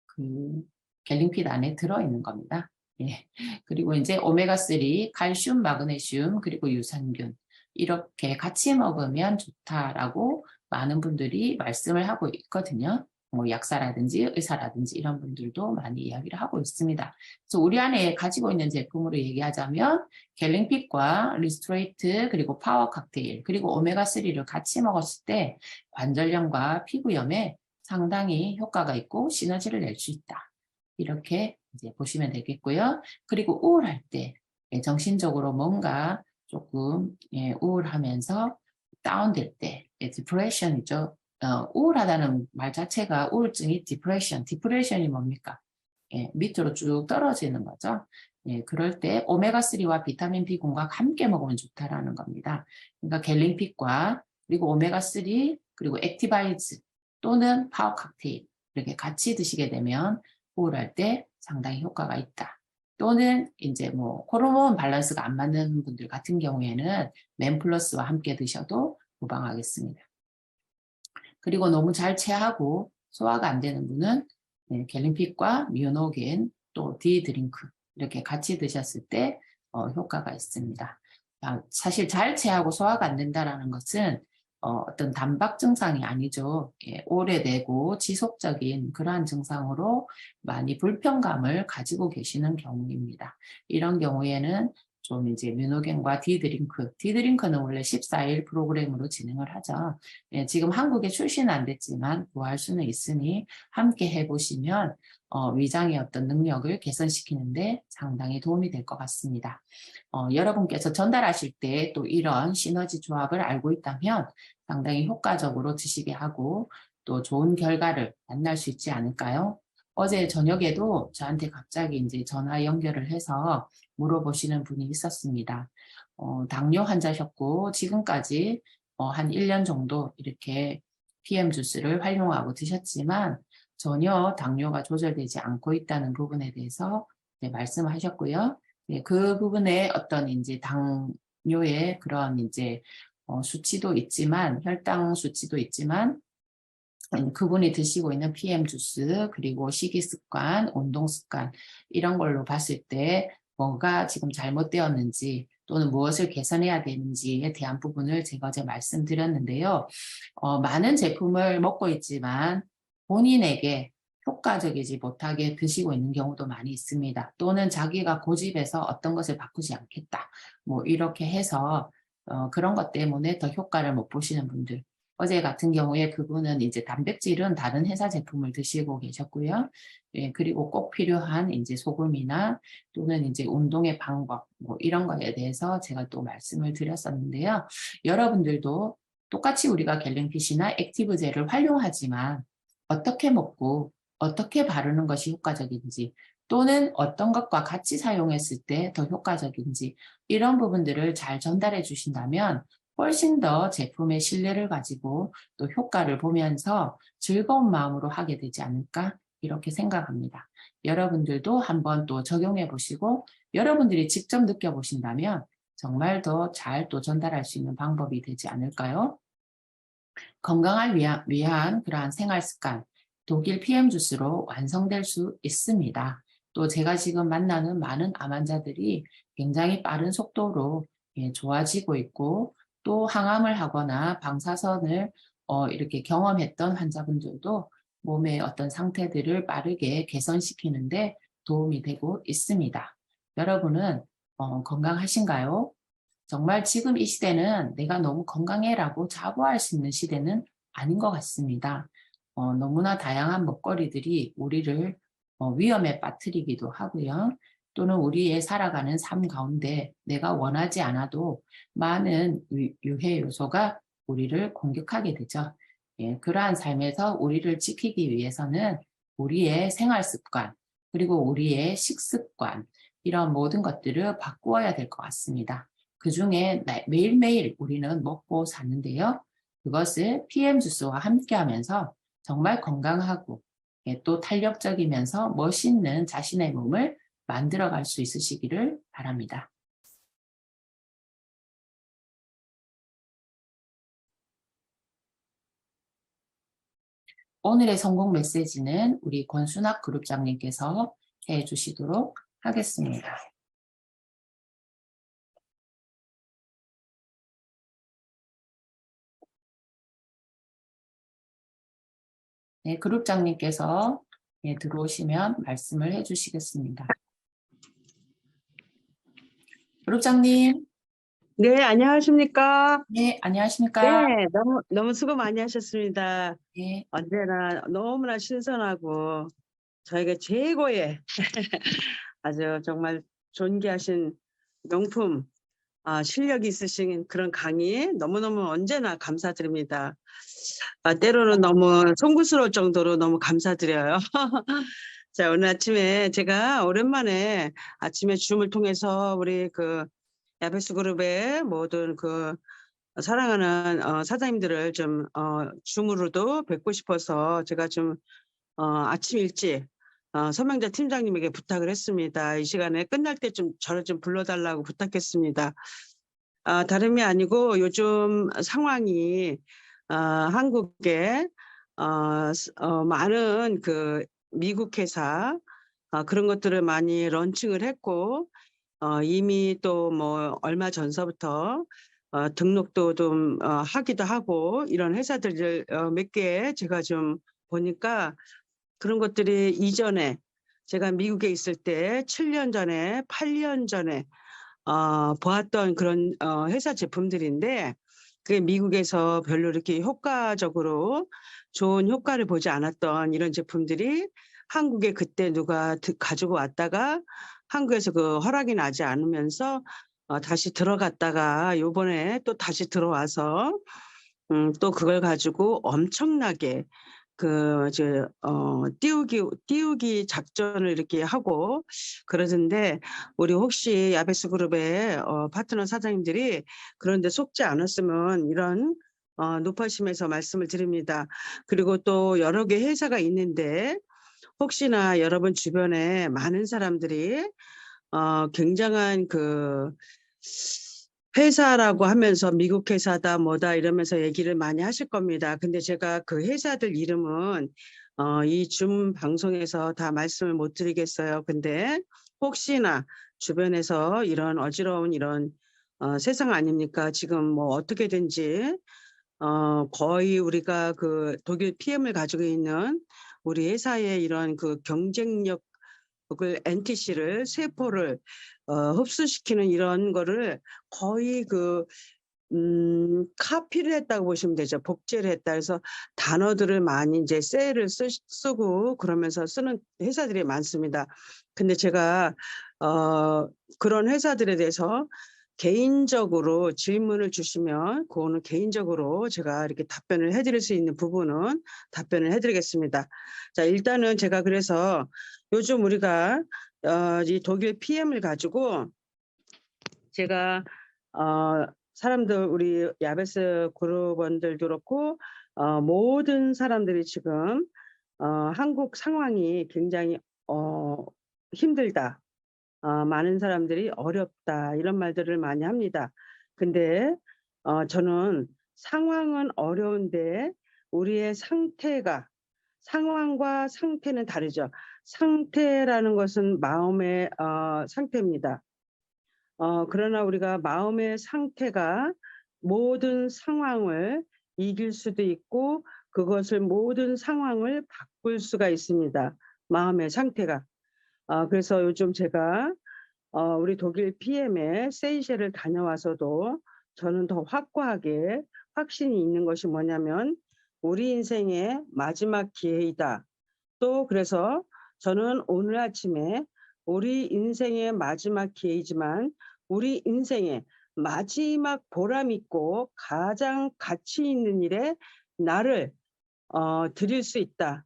그 갤링핏 안에 들어있는 겁니다. 예. 그리고 이제 오메가3, 칼슘, 마그네슘, 그리고 유산균 이렇게 같이 먹으면 좋다라고 많은 분들이 말씀을 하고 있거든요. 뭐 약사라든지 의사라든지 이런 분들도 많이 이야기를 하고 있습니다. 그래서 우리 안에 가지고 있는 제품으로 얘기하자면 갤링핏과 리스토레이트 그리고 파워 칵테일 그리고 오메가3를 같이 먹었을 때 관절염과 피부염에 상당히 효과가 있고 시너지를 낼 수 있다. 이렇게 이제 보시면 되겠고요. 그리고 우울할 때 정신적으로 뭔가 조금 우울하면서 다운될 때 디프레션이죠. 우울하다는 말 자체가 우울증이 디프레션이 뭡니까? 밑으로 쭉 떨어지는 거죠. 그럴 때 오메가3와 비타민 B 군과 함께 먹으면 좋다라는 겁니다. 그러니까 갤링핏과 그리고 오메가3 그리고 액티바이즈 또는 파워 칵테일 이렇게 같이 드시게 되면 우울할 때 상당히 효과가 있다. 또는 이제 뭐 호르몬 밸런스가 안 맞는 분들 같은 경우에는 맨플러스와 함께 드셔도 무방하겠습니다. 그리고 너무 잘 체하고 소화가 안 되는 분은 갤링핏과 뮤노겐 또 디드링크 이렇게 같이 드셨을 때 효과가 있습니다. 사실 잘 체하고 소화가 안 된다는 것은 어떤 단박 증상이 아니죠. 오래되고 지속적인 그러한 증상으로 많이 불편감을 가지고 계시는 경우입니다. 이런 경우에는 좀 이제 뮤노겐과 디드링크는 원래 14일 프로그램으로 진행을 하죠. 지금 한국에 출시는 안 됐지만 구할 수는 있으니 함께 해보시면 위장의 어떤 능력을 개선시키는데 상당히 도움이 될 것 같습니다. 여러분께서 전달하실 때 또 이런 시너지 조합을 알고 있다면 상당히 효과적으로 드시게 하고 또 좋은 결과를 만날 수 있지 않을까요? 어제 저녁에도 저한테 갑자기 이제 전화 연결을 해서 물어보시는 분이 있었습니다. 당뇨 환자셨고 지금까지 한 1년 정도 이렇게 PM 주스를 활용하고 드셨지만 전혀 당뇨가 조절되지 않고 있다는 부분에 대해서 말씀하셨고요. 그 부분에 어떤 이제 당뇨의 그런 이제 수치도 있지만 혈당 수치도 있지만 그분이 드시고 있는 PM 주스 그리고 식이 습관, 운동 습관 이런 걸로 봤을 때 뭐가 지금 잘못되었는지 또는 무엇을 개선해야 되는지에 대한 부분을 제가 어제 말씀드렸는데요. 많은 제품을 먹고 있지만 본인에게 효과적이지 못하게 드시고 있는 경우도 많이 있습니다. 또는 자기가 고집해서 어떤 것을 바꾸지 않겠다. 뭐 이렇게 해서 그런 것 때문에 더 효과를 못 보시는 분들. 어제 같은 경우에 그분은 이제 단백질은 다른 회사 제품을 드시고 계셨고요. 그리고 꼭 필요한 이제 소금이나 또는 이제 운동의 방법, 뭐 이런 거에 대해서 제가 또 말씀을 드렸었는데요. 여러분들도 똑같이 우리가 갤링핏이나 액티브젤을 활용하지만 어떻게 먹고 어떻게 바르는 것이 효과적인지 또는 어떤 것과 같이 사용했을 때 더 효과적인지 이런 부분들을 잘 전달해 주신다면 훨씬 더 제품의 신뢰를 가지고 또 효과를 보면서 즐거운 마음으로 하게 되지 않을까 이렇게 생각합니다. 여러분들도 한번 또 적용해 보시고 여러분들이 직접 느껴보신다면 정말 더 잘 또 전달할 수 있는 방법이 되지 않을까요? 건강을 위한 그러한 생활 습관, 독일 PM 주스로 완성될 수 있습니다. 또 제가 지금 만나는 많은 암 환자들이 굉장히 빠른 속도로 좋아지고 있고 또 항암을 하거나 방사선을 이렇게 경험했던 환자분들도 몸의 어떤 상태들을 빠르게 개선시키는데 도움이 되고 있습니다. 여러분은 건강하신가요? 정말 지금 이 시대는 내가 너무 건강해라고 자부할 수 있는 시대는 아닌 것 같습니다. 너무나 다양한 먹거리들이 우리를 위험에 빠뜨리기도 하고요. 또는 우리의 살아가는 삶 가운데 내가 원하지 않아도 많은 유해 요소가 우리를 공격하게 되죠. 그러한 삶에서 우리를 지키기 위해서는 우리의 생활 습관, 그리고 우리의 식습관, 이런 모든 것들을 바꾸어야 될 것 같습니다. 그 중에 매일매일 우리는 먹고 사는데요. 그것을 PM 주스와 함께 하면서 정말 건강하고 또 탄력적이면서 멋있는 자신의 몸을 만들어갈 수 있으시기를 바랍니다. 오늘의 성공 메시지는 우리 권순학 그룹장님께서 해주시도록 하겠습니다. 네, 그룹장님께서 들어오시면 말씀을 해주시겠습니다. 그룹장님. 네, 안녕하십니까? 네, 안녕하십니까? 네, 너무 수고 많이 하셨습니다. 네. 언제나 너무나 신선하고 저에게 최고의 아주 정말 존귀하신 명품, 실력이 있으신 그런 강의 너무너무 언제나 감사드립니다. 때로는 너무 송구스러울 정도로 너무 감사드려요. 자, 오늘 아침에 제가 오랜만에 아침에 줌을 통해서 우리 그 야베스 그룹의 모든 그 사랑하는 사장님들을 좀 줌으로도 뵙고 싶어서 제가 좀 아침 일찍 서명자 팀장님에게 부탁을 했습니다. 이 시간에 끝날 때 좀 저를 좀 불러달라고 부탁했습니다. 다름이 아니고 요즘 상황이 한국에 많은 그 미국 회사 그런 것들을 많이 런칭을 했고 이미 또 뭐 얼마 전서부터 등록도 좀 하기도 하고 이런 회사들을 몇 개 제가 좀 보니까 그런 것들이 이전에 제가 미국에 있을 때 7년 전에 8년 전에 보았던 그런 회사 제품들인데 그게 미국에서 별로 이렇게 효과적으로 좋은 효과를 보지 않았던 이런 제품들이 한국에 그때 누가 가지고 왔다가 한국에서 그 허락이 나지 않으면서 다시 들어갔다가 요번에 또 다시 들어와서 또 그걸 가지고 엄청나게 띄우기 작전을 이렇게 하고 그러던데 우리 혹시 야베스 그룹의 파트너 사장님들이 그런데 속지 않았으면 이런 높아심에서 말씀을 드립니다. 그리고 또 여러 개 회사가 있는데 혹시나 여러분 주변에 많은 사람들이 굉장한 그 회사라고 하면서 미국 회사다 뭐다 이러면서 얘기를 많이 하실 겁니다. 근데 제가 그 회사들 이름은 이 줌 방송에서 다 말씀을 못 드리겠어요. 근데 혹시나 주변에서 이런 어지러운 이런 세상 아닙니까? 지금 뭐 어떻게든지 거의 우리가 그 독일 PM을 가지고 있는 우리 회사의 이런 그 경쟁력 NTC를 세포를 흡수시키는 이런 거를 거의 카피를 했다고 보시면 되죠. 복제를 했다. 그래서 단어들을 많이 이제 셀을 쓰고 그러면서 쓰는 회사들이 많습니다. 근데 제가 그런 회사들에 대해서 개인적으로 질문을 주시면 그거는 개인적으로 제가 이렇게 답변을 해드릴 수 있는 부분은 답변을 해드리겠습니다. 자, 일단은 제가 그래서 요즘 우리가 이 독일 PM을 가지고 제가 사람들 우리 야베스 그룹원들도 그렇고 모든 사람들이 지금 한국 상황이 굉장히 힘들다. 많은 사람들이 어렵다 이런 말들을 많이 합니다. 근데 저는 상황은 어려운데 우리의 상황과 상태는 다르죠. 상태라는 것은 마음의 상태입니다. 그러나 우리가 마음의 상태가 모든 상황을 이길 수도 있고 그것을 모든 상황을 바꿀 수가 있습니다. 마음의 상태가. 그래서 요즘 제가 우리 독일 PM에 세이셸을 다녀와서도 저는 더 확고하게 확신이 있는 것이 뭐냐면 우리 인생의 마지막 기회이다. 또 그래서 저는 오늘 아침에 우리 인생의 마지막 기회이지만 우리 인생의 마지막 보람 있고 가장 가치 있는 일에 나를 드릴 수 있다.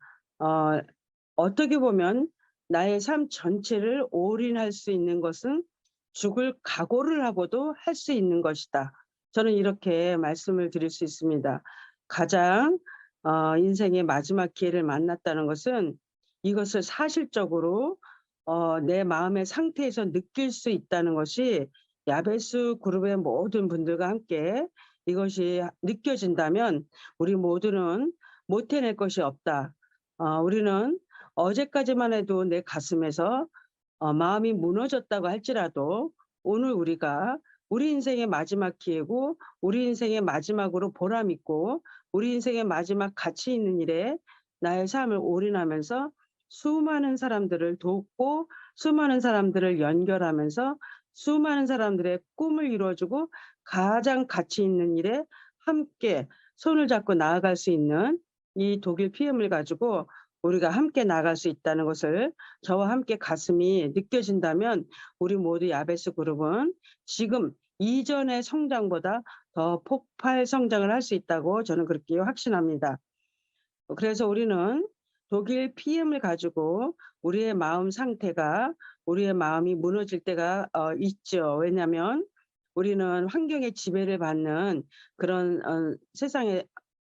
어떻게 보면 나의 삶 전체를 올인할 수 있는 것은 죽을 각오를 하고도 할 수 있는 것이다. 저는 이렇게 말씀을 드릴 수 있습니다. 가장 인생의 마지막 기회를 만났다는 것은 이것을 사실적으로 내 마음의 상태에서 느낄 수 있다는 것이 야베스 그룹의 모든 분들과 함께 이것이 느껴진다면 우리 모두는 못 해낼 것이 없다. 우리는 어제까지만 해도 내 가슴에서 마음이 무너졌다고 할지라도 오늘 우리가 우리 인생의 마지막 기회고 우리 인생의 마지막으로 보람 있고 우리 인생의 마지막 가치 있는 일에 나의 삶을 올인하면서 수많은 사람들을 돕고 수많은 사람들을 연결하면서 수많은 사람들의 꿈을 이루어주고 가장 가치 있는 일에 함께 손을 잡고 나아갈 수 있는 이 독일 PM을 가지고 우리가 함께 나갈 수 있다는 것을 저와 함께 가슴이 느껴진다면 우리 모두 야베스 그룹은 지금 이전의 성장보다 더 폭발 성장을 할 수 있다고 저는 그렇게 확신합니다. 그래서 우리는 독일 PM을 가지고 우리의 마음 상태가 우리의 마음이 무너질 때가 있죠. 왜냐하면 우리는 환경의 지배를 받는 그런 세상에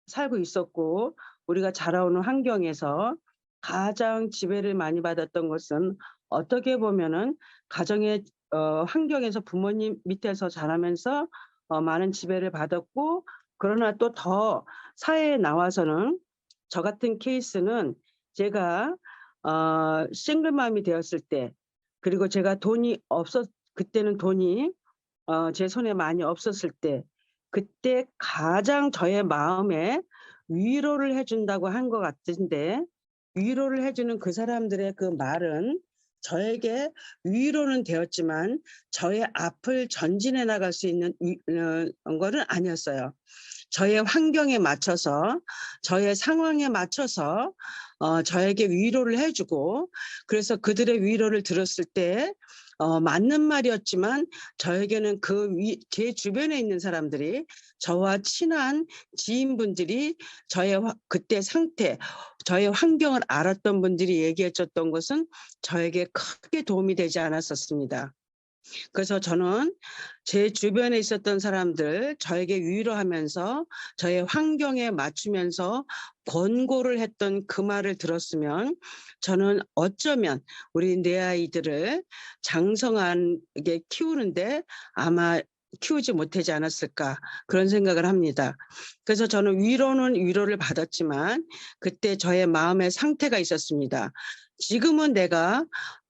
살고 있었고 우리가 자라오는 환경에서 가장 지배를 많이 받았던 것은 어떻게 보면은 가정의 환경에서 부모님 밑에서 자라면서 많은 지배를 받았고 그러나 또 더 사회에 나와서는 저 같은 케이스는 제가 싱글맘이 되었을 때 그리고 제가 그때는 돈이 제 손에 많이 없었을 때 그때 가장 저의 마음에 위로를 해준다고 한 것 같은데 위로를 해주는 그 사람들의 그 말은 저에게 위로는 되었지만 저의 앞을 전진해 나갈 수 있는 거는 아니었어요. 저의 환경에 맞춰서 저의 상황에 맞춰서 저에게 위로를 해주고 그래서 그들의 위로를 들었을 때 맞는 말이었지만 저에게는 제 주변에 있는 사람들이 저와 친한 지인분들이 저의 그때 상태, 저의 환경을 알았던 분들이 얘기해 줬던 것은 저에게 크게 도움이 되지 않았었습니다. 그래서 저는 제 주변에 있었던 사람들 저에게 위로하면서 저의 환경에 맞추면서 권고를 했던 그 말을 들었으면 저는 어쩌면 우리 내 아이들을 장성하게 키우는데 아마 키우지 못하지 않았을까 그런 생각을 합니다. 그래서 저는 위로를 받았지만 그때 저의 마음의 상태가 있었습니다. 지금은 내가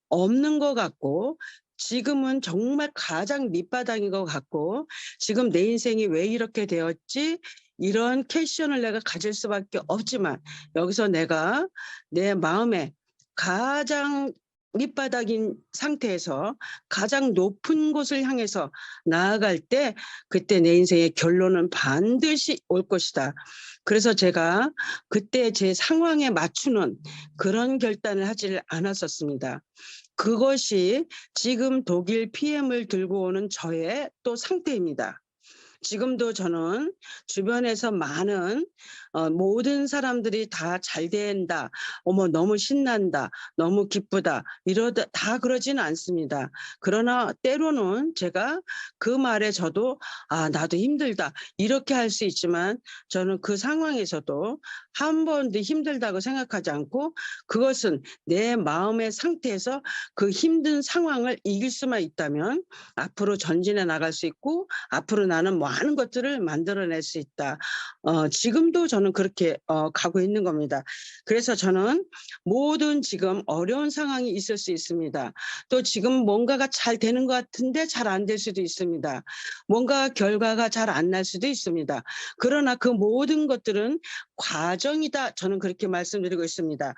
없는 것 같고 지금은 정말 가장 밑바닥인 것 같고 지금 내 인생이 왜 이렇게 되었지? 이런 퀘스천을 내가 가질 수밖에 없지만 여기서 내가 내 마음에 가장 밑바닥인 상태에서 가장 높은 곳을 향해서 나아갈 때 그때 내 인생의 결론은 반드시 올 것이다. 그래서 제가 그때 제 상황에 맞추는 그런 결단을 하지 않았었습니다. 그것이 지금 독일 PM을 들고 오는 저의 또 상태입니다. 지금도 저는 주변에서 많은 모든 사람들이 다 잘 된다. 어머 너무 신난다. 너무 기쁘다. 이러다 다 그러지는 않습니다. 그러나 때로는 제가 그 말에 저도 나도 힘들다. 이렇게 할 수 있지만 저는 그 상황에서도 한 번도 힘들다고 생각하지 않고 그것은 내 마음의 상태에서 그 힘든 상황을 이길 수만 있다면 앞으로 전진해 나갈 수 있고 앞으로 나는 많은 것들을 만들어낼 수 있다. 지금도 저는 그렇게 가고 있는 겁니다. 그래서 저는 모든 지금 어려운 상황이 있을 수 있습니다. 또 지금 뭔가가 잘 되는 것 같은데 잘 안 될 수도 있습니다. 뭔가 결과가 잘 안 날 수도 있습니다. 그러나 그 모든 것들은 과정이다. 저는 그렇게 말씀드리고 있습니다.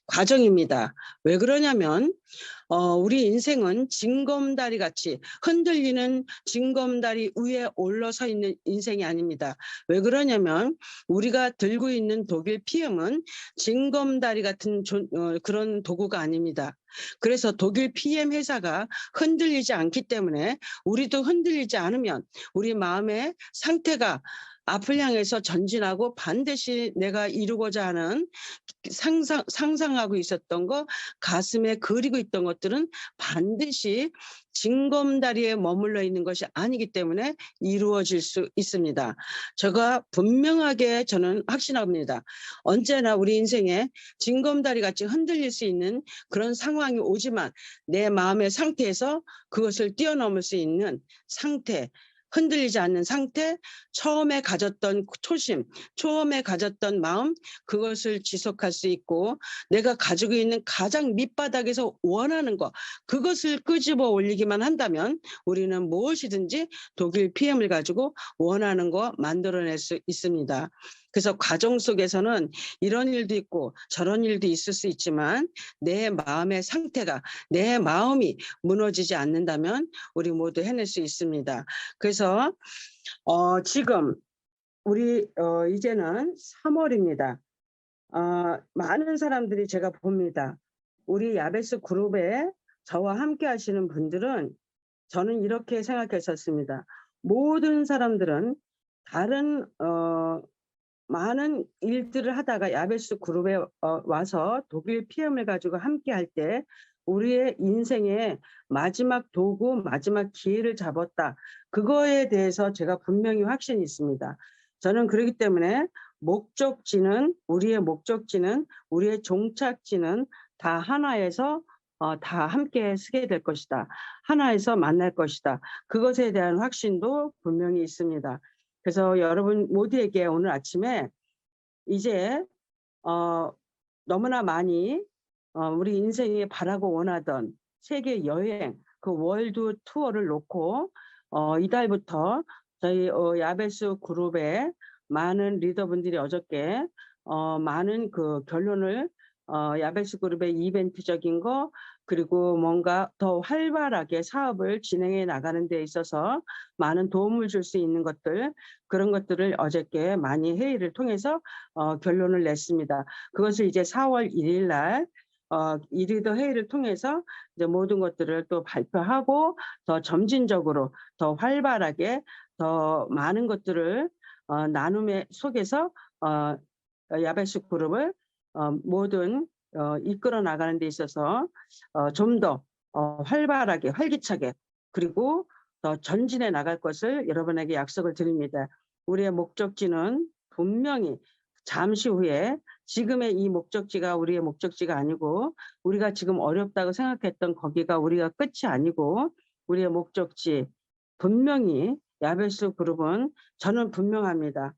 과정입니다. 왜 그러냐면 우리 인생은 징검다리 같이 흔들리는 징검다리 위에 올라서 있는 인생이 아닙니다. 왜 그러냐면 우리가 들고 있는 독일 PM은 징검다리 같은 그런 도구가 아닙니다. 그래서 독일 PM 회사가 흔들리지 않기 때문에 우리도 흔들리지 않으면 우리 마음의 상태가 앞을 향해서 전진하고 반드시 내가 이루고자 하는 상상하고 있었던 거 가슴에 그리고 있던 것들은 반드시 징검다리에 머물러 있는 것이 아니기 때문에 이루어질 수 있습니다. 제가 분명하게 저는 확신합니다. 언제나 우리 인생에 징검다리 같이 흔들릴 수 있는 그런 상황이 오지만 내 마음의 상태에서 그것을 뛰어넘을 수 있는 상태 흔들리지 않는 상태, 처음에 가졌던 초심, 처음에 가졌던 마음, 그것을 지속할 수 있고 내가 가지고 있는 가장 밑바닥에서 원하는 것, 그것을 끄집어 올리기만 한다면 우리는 무엇이든지 독일 PM을 가지고 원하는 거 만들어낼 수 있습니다. 그래서 과정 속에서는 이런 일도 있고 저런 일도 있을 수 있지만 내 마음의 상태가, 내 마음이 무너지지 않는다면 우리 모두 해낼 수 있습니다. 그래서 지금 우리 이제는 3월입니다. 많은 사람들이 제가 봅니다. 우리 야베스 그룹에 저와 함께 하시는 분들은 저는 이렇게 생각했었습니다. 모든 사람들은 다른 많은 일들을 하다가 야베스 그룹에 와서 독일 PM을 가지고 함께 할 때 우리의 인생의 마지막 도구, 마지막 기회를 잡았다. 그거에 대해서 제가 분명히 확신이 있습니다. 저는 그렇기 때문에 우리의 목적지는, 우리의 종착지는 다 하나에서 다 함께 쓰게 될 것이다. 하나에서 만날 것이다. 그것에 대한 확신도 분명히 있습니다. 그래서 여러분 모두에게 오늘 아침에 이제 너무나 많이 우리 인생에 바라고 원하던 세계 여행, 그 월드 투어를 놓고 이달부터 저희 야베스 그룹의 많은 리더분들이 어저께 많은 그 결론을 야베스 그룹의 이벤트적인 거, 그리고 뭔가 더 활발하게 사업을 진행해 나가는 데 있어서 많은 도움을 줄 수 있는 것들, 그런 것들을 어저께 많이 회의를 통해서 결론을 냈습니다. 그것을 이제 4월 1일 날 이리더 회의를 통해서 이제 모든 것들을 또 발표하고 더 점진적으로, 더 활발하게, 더 많은 것들을 나눔의 속에서 야베스 그룹을 모든 이끌어 나가는 데 있어서 좀 더 활발하게, 활기차게, 그리고 더 전진해 나갈 것을 여러분에게 약속을 드립니다. 우리의 목적지는 분명히 잠시 후에, 지금의 이 목적지가 우리의 목적지가 아니고, 우리가 지금 어렵다고 생각했던 거기가 우리가 끝이 아니고, 우리의 목적지 분명히 야베스 그룹은 저는 분명합니다.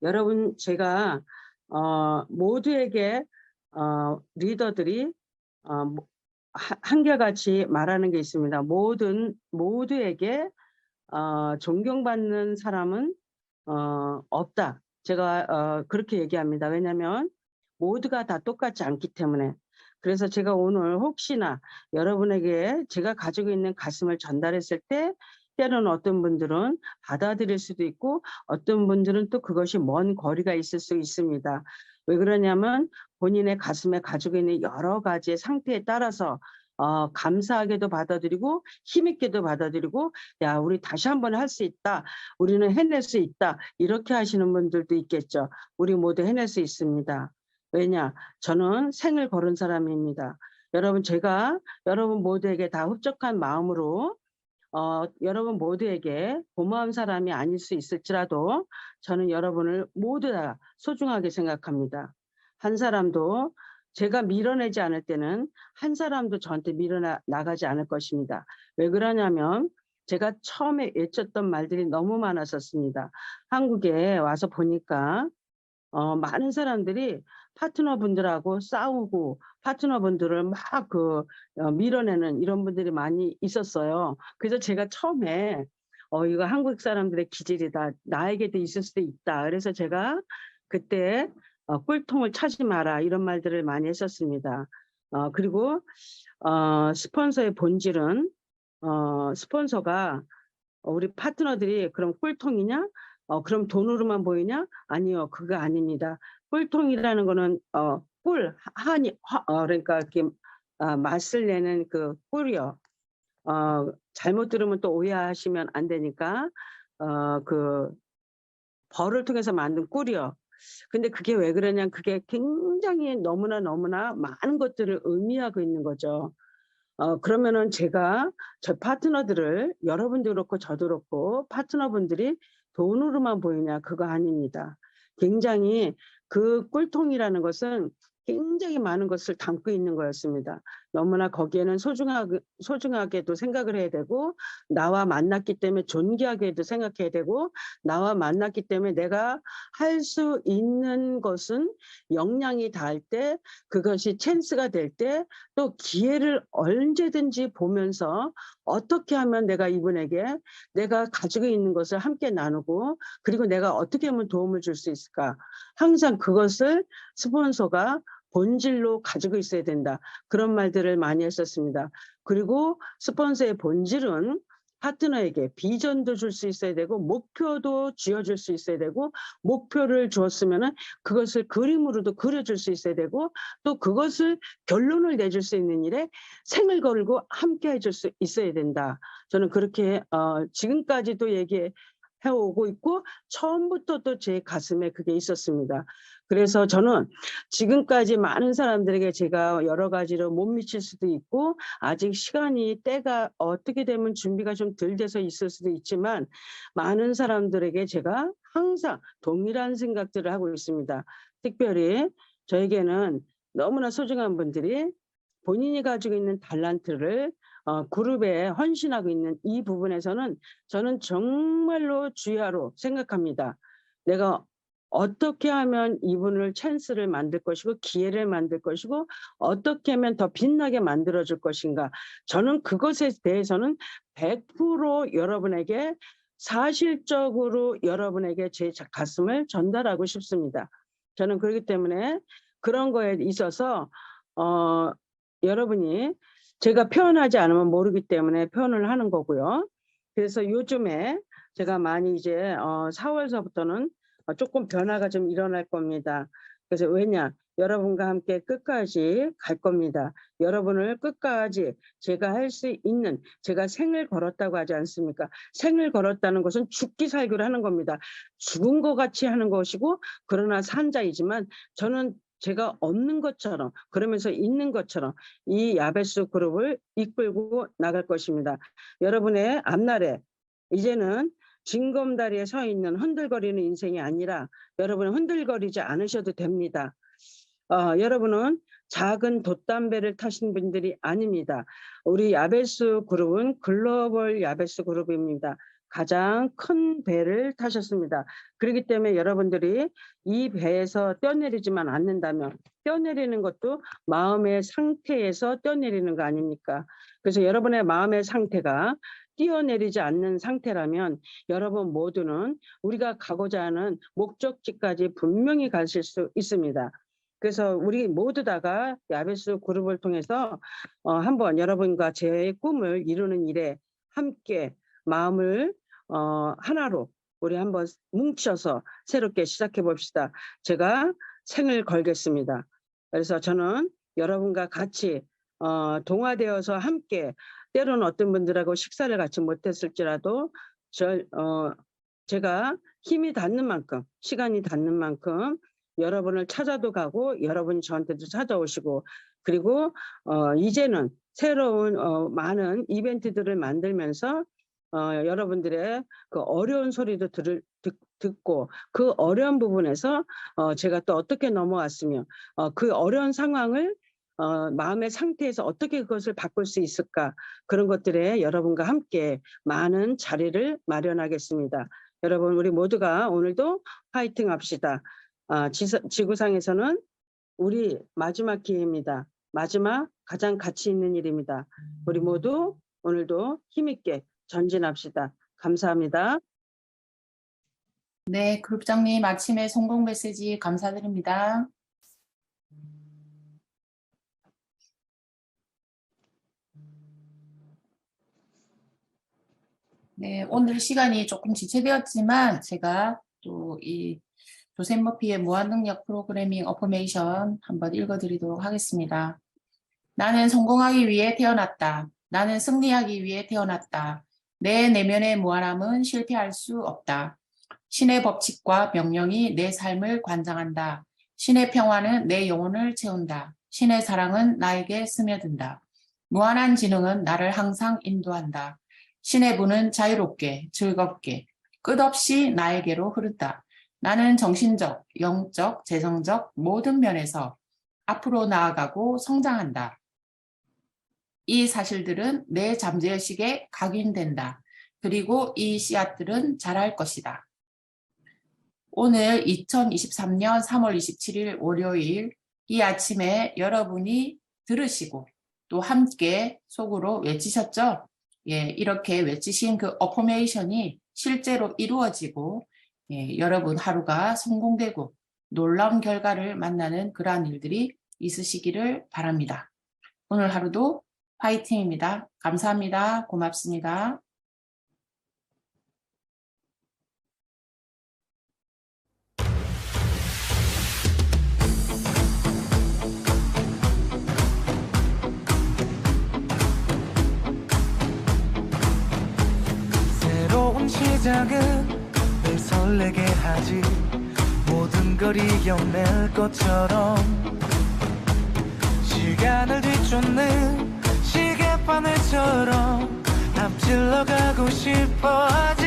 여러분, 제가 모두에게 리더들이 한결같이 말하는 게 있습니다. 모두에게 존경받는 사람은 없다. 제가 그렇게 얘기합니다. 왜냐하면 모두가 다 똑같지 않기 때문에. 그래서 제가 오늘 혹시나 여러분에게 제가 가지고 있는 가슴을 전달했을 때 때로는 어떤 분들은 받아들일 수도 있고 어떤 분들은 또 그것이 먼 거리가 있을 수 있습니다. 왜 그러냐면 본인의 가슴에 가지고 있는 여러 가지의 상태에 따라서 감사하게도 받아들이고 힘있게도 받아들이고, 야, 우리 다시 한번 할 수 있다, 우리는 해낼 수 있다, 이렇게 하시는 분들도 있겠죠. 우리 모두 해낼 수 있습니다. 왜냐? 저는 생을 걸은 사람입니다. 여러분, 제가 여러분 모두에게 다 흡족한 마음으로 여러분 모두에게 고마운 사람이 아닐 수 있을지라도 저는 여러분을 모두 다 소중하게 생각합니다. 한 사람도 제가 밀어내지 않을 때는 한 사람도 저한테 밀어나가지 않을 것입니다. 왜 그러냐면 제가 처음에 외쳤던 말들이 너무 많았었습니다. 한국에 와서 보니까 많은 사람들이 파트너분들하고 싸우고 파트너분들을 막 밀어내는 이런 분들이 많이 있었어요. 그래서 제가 처음에 이거 한국 사람들의 기질이다, 나에게도 있을 수도 있다. 그래서 제가 그때 꿀통을 차지 마라, 이런 말들을 많이 했었습니다. 그리고 스폰서의 본질은 스폰서가 우리 파트너들이 그럼 꿀통이냐? 그럼 돈으로만 보이냐? 아니요, 그거 아닙니다. 꿀통이라는 거는 그러니까 이렇게 맛을 내는 그 꿀이요. 잘못 들으면 또 오해하시면 안 되니까 그 벌을 통해서 만든 꿀이요. 근데 그게 왜 그러냐? 그게 굉장히 너무나 많은 것들을 의미하고 있는 거죠. 그러면은 제가 저 파트너들을, 여러분도 그렇고 저도 그렇고 파트너분들이 돈으로만 보이냐? 그거 아닙니다. 굉장히 그 꿀통이라는 것은 굉장히 많은 것을 담고 있는 거였습니다. 너무나 거기에는 소중하게도 생각을 해야 되고, 나와 만났기 때문에 존귀하게도 생각해야 되고, 나와 만났기 때문에 내가 할 수 있는 것은 역량이 닿을 때, 그것이 찬스가 될 때, 또 기회를 언제든지 보면서 어떻게 하면 내가 이분에게 내가 가지고 있는 것을 함께 나누고, 그리고 내가 어떻게 하면 도움을 줄 수 있을까. 항상 그것을 스폰서가 본질로 가지고 있어야 된다. 그런 말들을 많이 했었습니다. 그리고 스폰서의 본질은 파트너에게 비전도 줄 수 있어야 되고, 목표도 쥐어줄 수 있어야 되고, 목표를 주었으면은 그것을 그림으로도 그려줄 수 있어야 되고, 또 그것을 결론을 내줄 수 있는 일에 생을 걸고 함께 해줄 수 있어야 된다. 저는 그렇게 지금까지도 해오고 있고, 처음부터 또 제 가슴에 그게 있었습니다. 그래서 저는 지금까지 많은 사람들에게 제가 여러 가지로 못 미칠 수도 있고, 아직 때가 어떻게 되면 준비가 좀 덜 돼서 있을 수도 있지만, 많은 사람들에게 제가 항상 동일한 생각들을 하고 있습니다. 특별히 저에게는 너무나 소중한 분들이 본인이 가지고 있는 탤런트를 그룹에 헌신하고 있는 이 부분에서는 저는 정말로 주야로 생각합니다. 내가 어떻게 하면 이분을 찬스를 만들 것이고, 기회를 만들 것이고, 어떻게 하면 더 빛나게 만들어줄 것인가. 저는 그것에 대해서는 100% 여러분에게, 사실적으로 여러분에게 제 가슴을 전달하고 싶습니다. 저는 그렇기 때문에 그런 거에 있어서 여러분이 제가 표현하지 않으면 모르기 때문에 표현을 하는 거고요. 그래서 요즘에 제가 많이 이제 4월서부터는 조금 변화가 좀 일어날 겁니다. 그래서 왜냐? 여러분과 함께 끝까지 갈 겁니다. 여러분을 끝까지 제가 할 수 있는, 제가 생을 걸었다고 하지 않습니까? 생을 걸었다는 것은 죽기 살기를 하는 겁니다. 죽은 것 같이 하는 것이고, 그러나 산자이지만 저는 제가 없는 것처럼, 그러면서 있는 것처럼 이 야베스 그룹을 이끌고 나갈 것입니다. 여러분의 앞날에 이제는 징검다리에 서 있는 흔들거리는 인생이 아니라, 여러분은 흔들거리지 않으셔도 됩니다. 여러분은 작은 돛담배를 타신 분들이 아닙니다. 우리 야베스 그룹은 글로벌 야베스 그룹입니다. 가장 큰 배를 타셨습니다. 그렇기 때문에 여러분들이 이 배에서 뛰어내리지만 않는다면, 뛰어내리는 것도 마음의 상태에서 뛰어내리는 거 아닙니까? 그래서 여러분의 마음의 상태가 뛰어내리지 않는 상태라면 여러분 모두는 우리가 가고자 하는 목적지까지 분명히 가실 수 있습니다. 그래서 우리 모두 다가 야베스 그룹을 통해서 한번 여러분과 제 꿈을 이루는 일에 함께 마음을 하나로 우리 한번 뭉쳐서 새롭게 시작해 봅시다. 제가 생을 걸겠습니다. 그래서 저는 여러분과 같이 동화되어서 함께, 때로는 어떤 분들하고 식사를 같이 못했을지라도 제가 힘이 닿는 만큼, 시간이 닿는 만큼 여러분을 찾아도 가고, 여러분이 저한테도 찾아오시고, 그리고 이제는 새로운 많은 이벤트들을 만들면서 여러분들의 그 어려운 소리도 듣고, 그 어려운 부분에서 제가 또 어떻게 넘어왔으며, 그 어려운 상황을 마음의 상태에서 어떻게 그것을 바꿀 수 있을까, 그런 것들에 여러분과 함께 많은 자리를 마련하겠습니다. 여러분, 우리 모두가 오늘도 파이팅 합시다. 지구상에서는 우리 마지막 기회입니다. 마지막 가장 가치 있는 일입니다. 우리 모두 오늘도 힘있게 전진합시다. 감사합니다. 네, 그룹장님 아침에 성공 메시지 감사드립니다. 네, 오늘 시간이 조금 지체되었지만 제가 또 이 조셉 머피의 무한능력 프로그래밍 어퍼메이션 한번 읽어드리도록 하겠습니다. 나는 성공하기 위해 태어났다. 나는 승리하기 위해 태어났다. 내 내면의 무한함은 실패할 수 없다. 신의 법칙과 명령이 내 삶을 관장한다. 신의 평화는 내 영혼을 채운다. 신의 사랑은 나에게 스며든다. 무한한 지능은 나를 항상 인도한다. 신의 분은 자유롭게, 즐겁게, 끝없이 나에게로 흐른다. 나는 정신적, 영적, 재성적 모든 면에서 앞으로 나아가고 성장한다. 이 사실들은 내 잠재의식에 각인된다. 그리고 이 씨앗들은 자랄 것이다. 오늘 2023년 3월 27일 월요일 이 아침에 여러분이 들으시고 또 함께 속으로 외치셨죠? 예, 이렇게 외치신 그 어포메이션이 실제로 이루어지고 여러분 하루가 성공되고 놀라운 결과를 만나는 그러한 일들이 있으시기를 바랍니다. 오늘 하루도 파이팅입니다. 감사합니다. 고맙습니다. 새로운 시작은 늘 설레게 하지 모든 걸 이겨낼 것처럼 시간을 뒤쫓는 시계바늘처럼 앞질러 가고 싶어 하지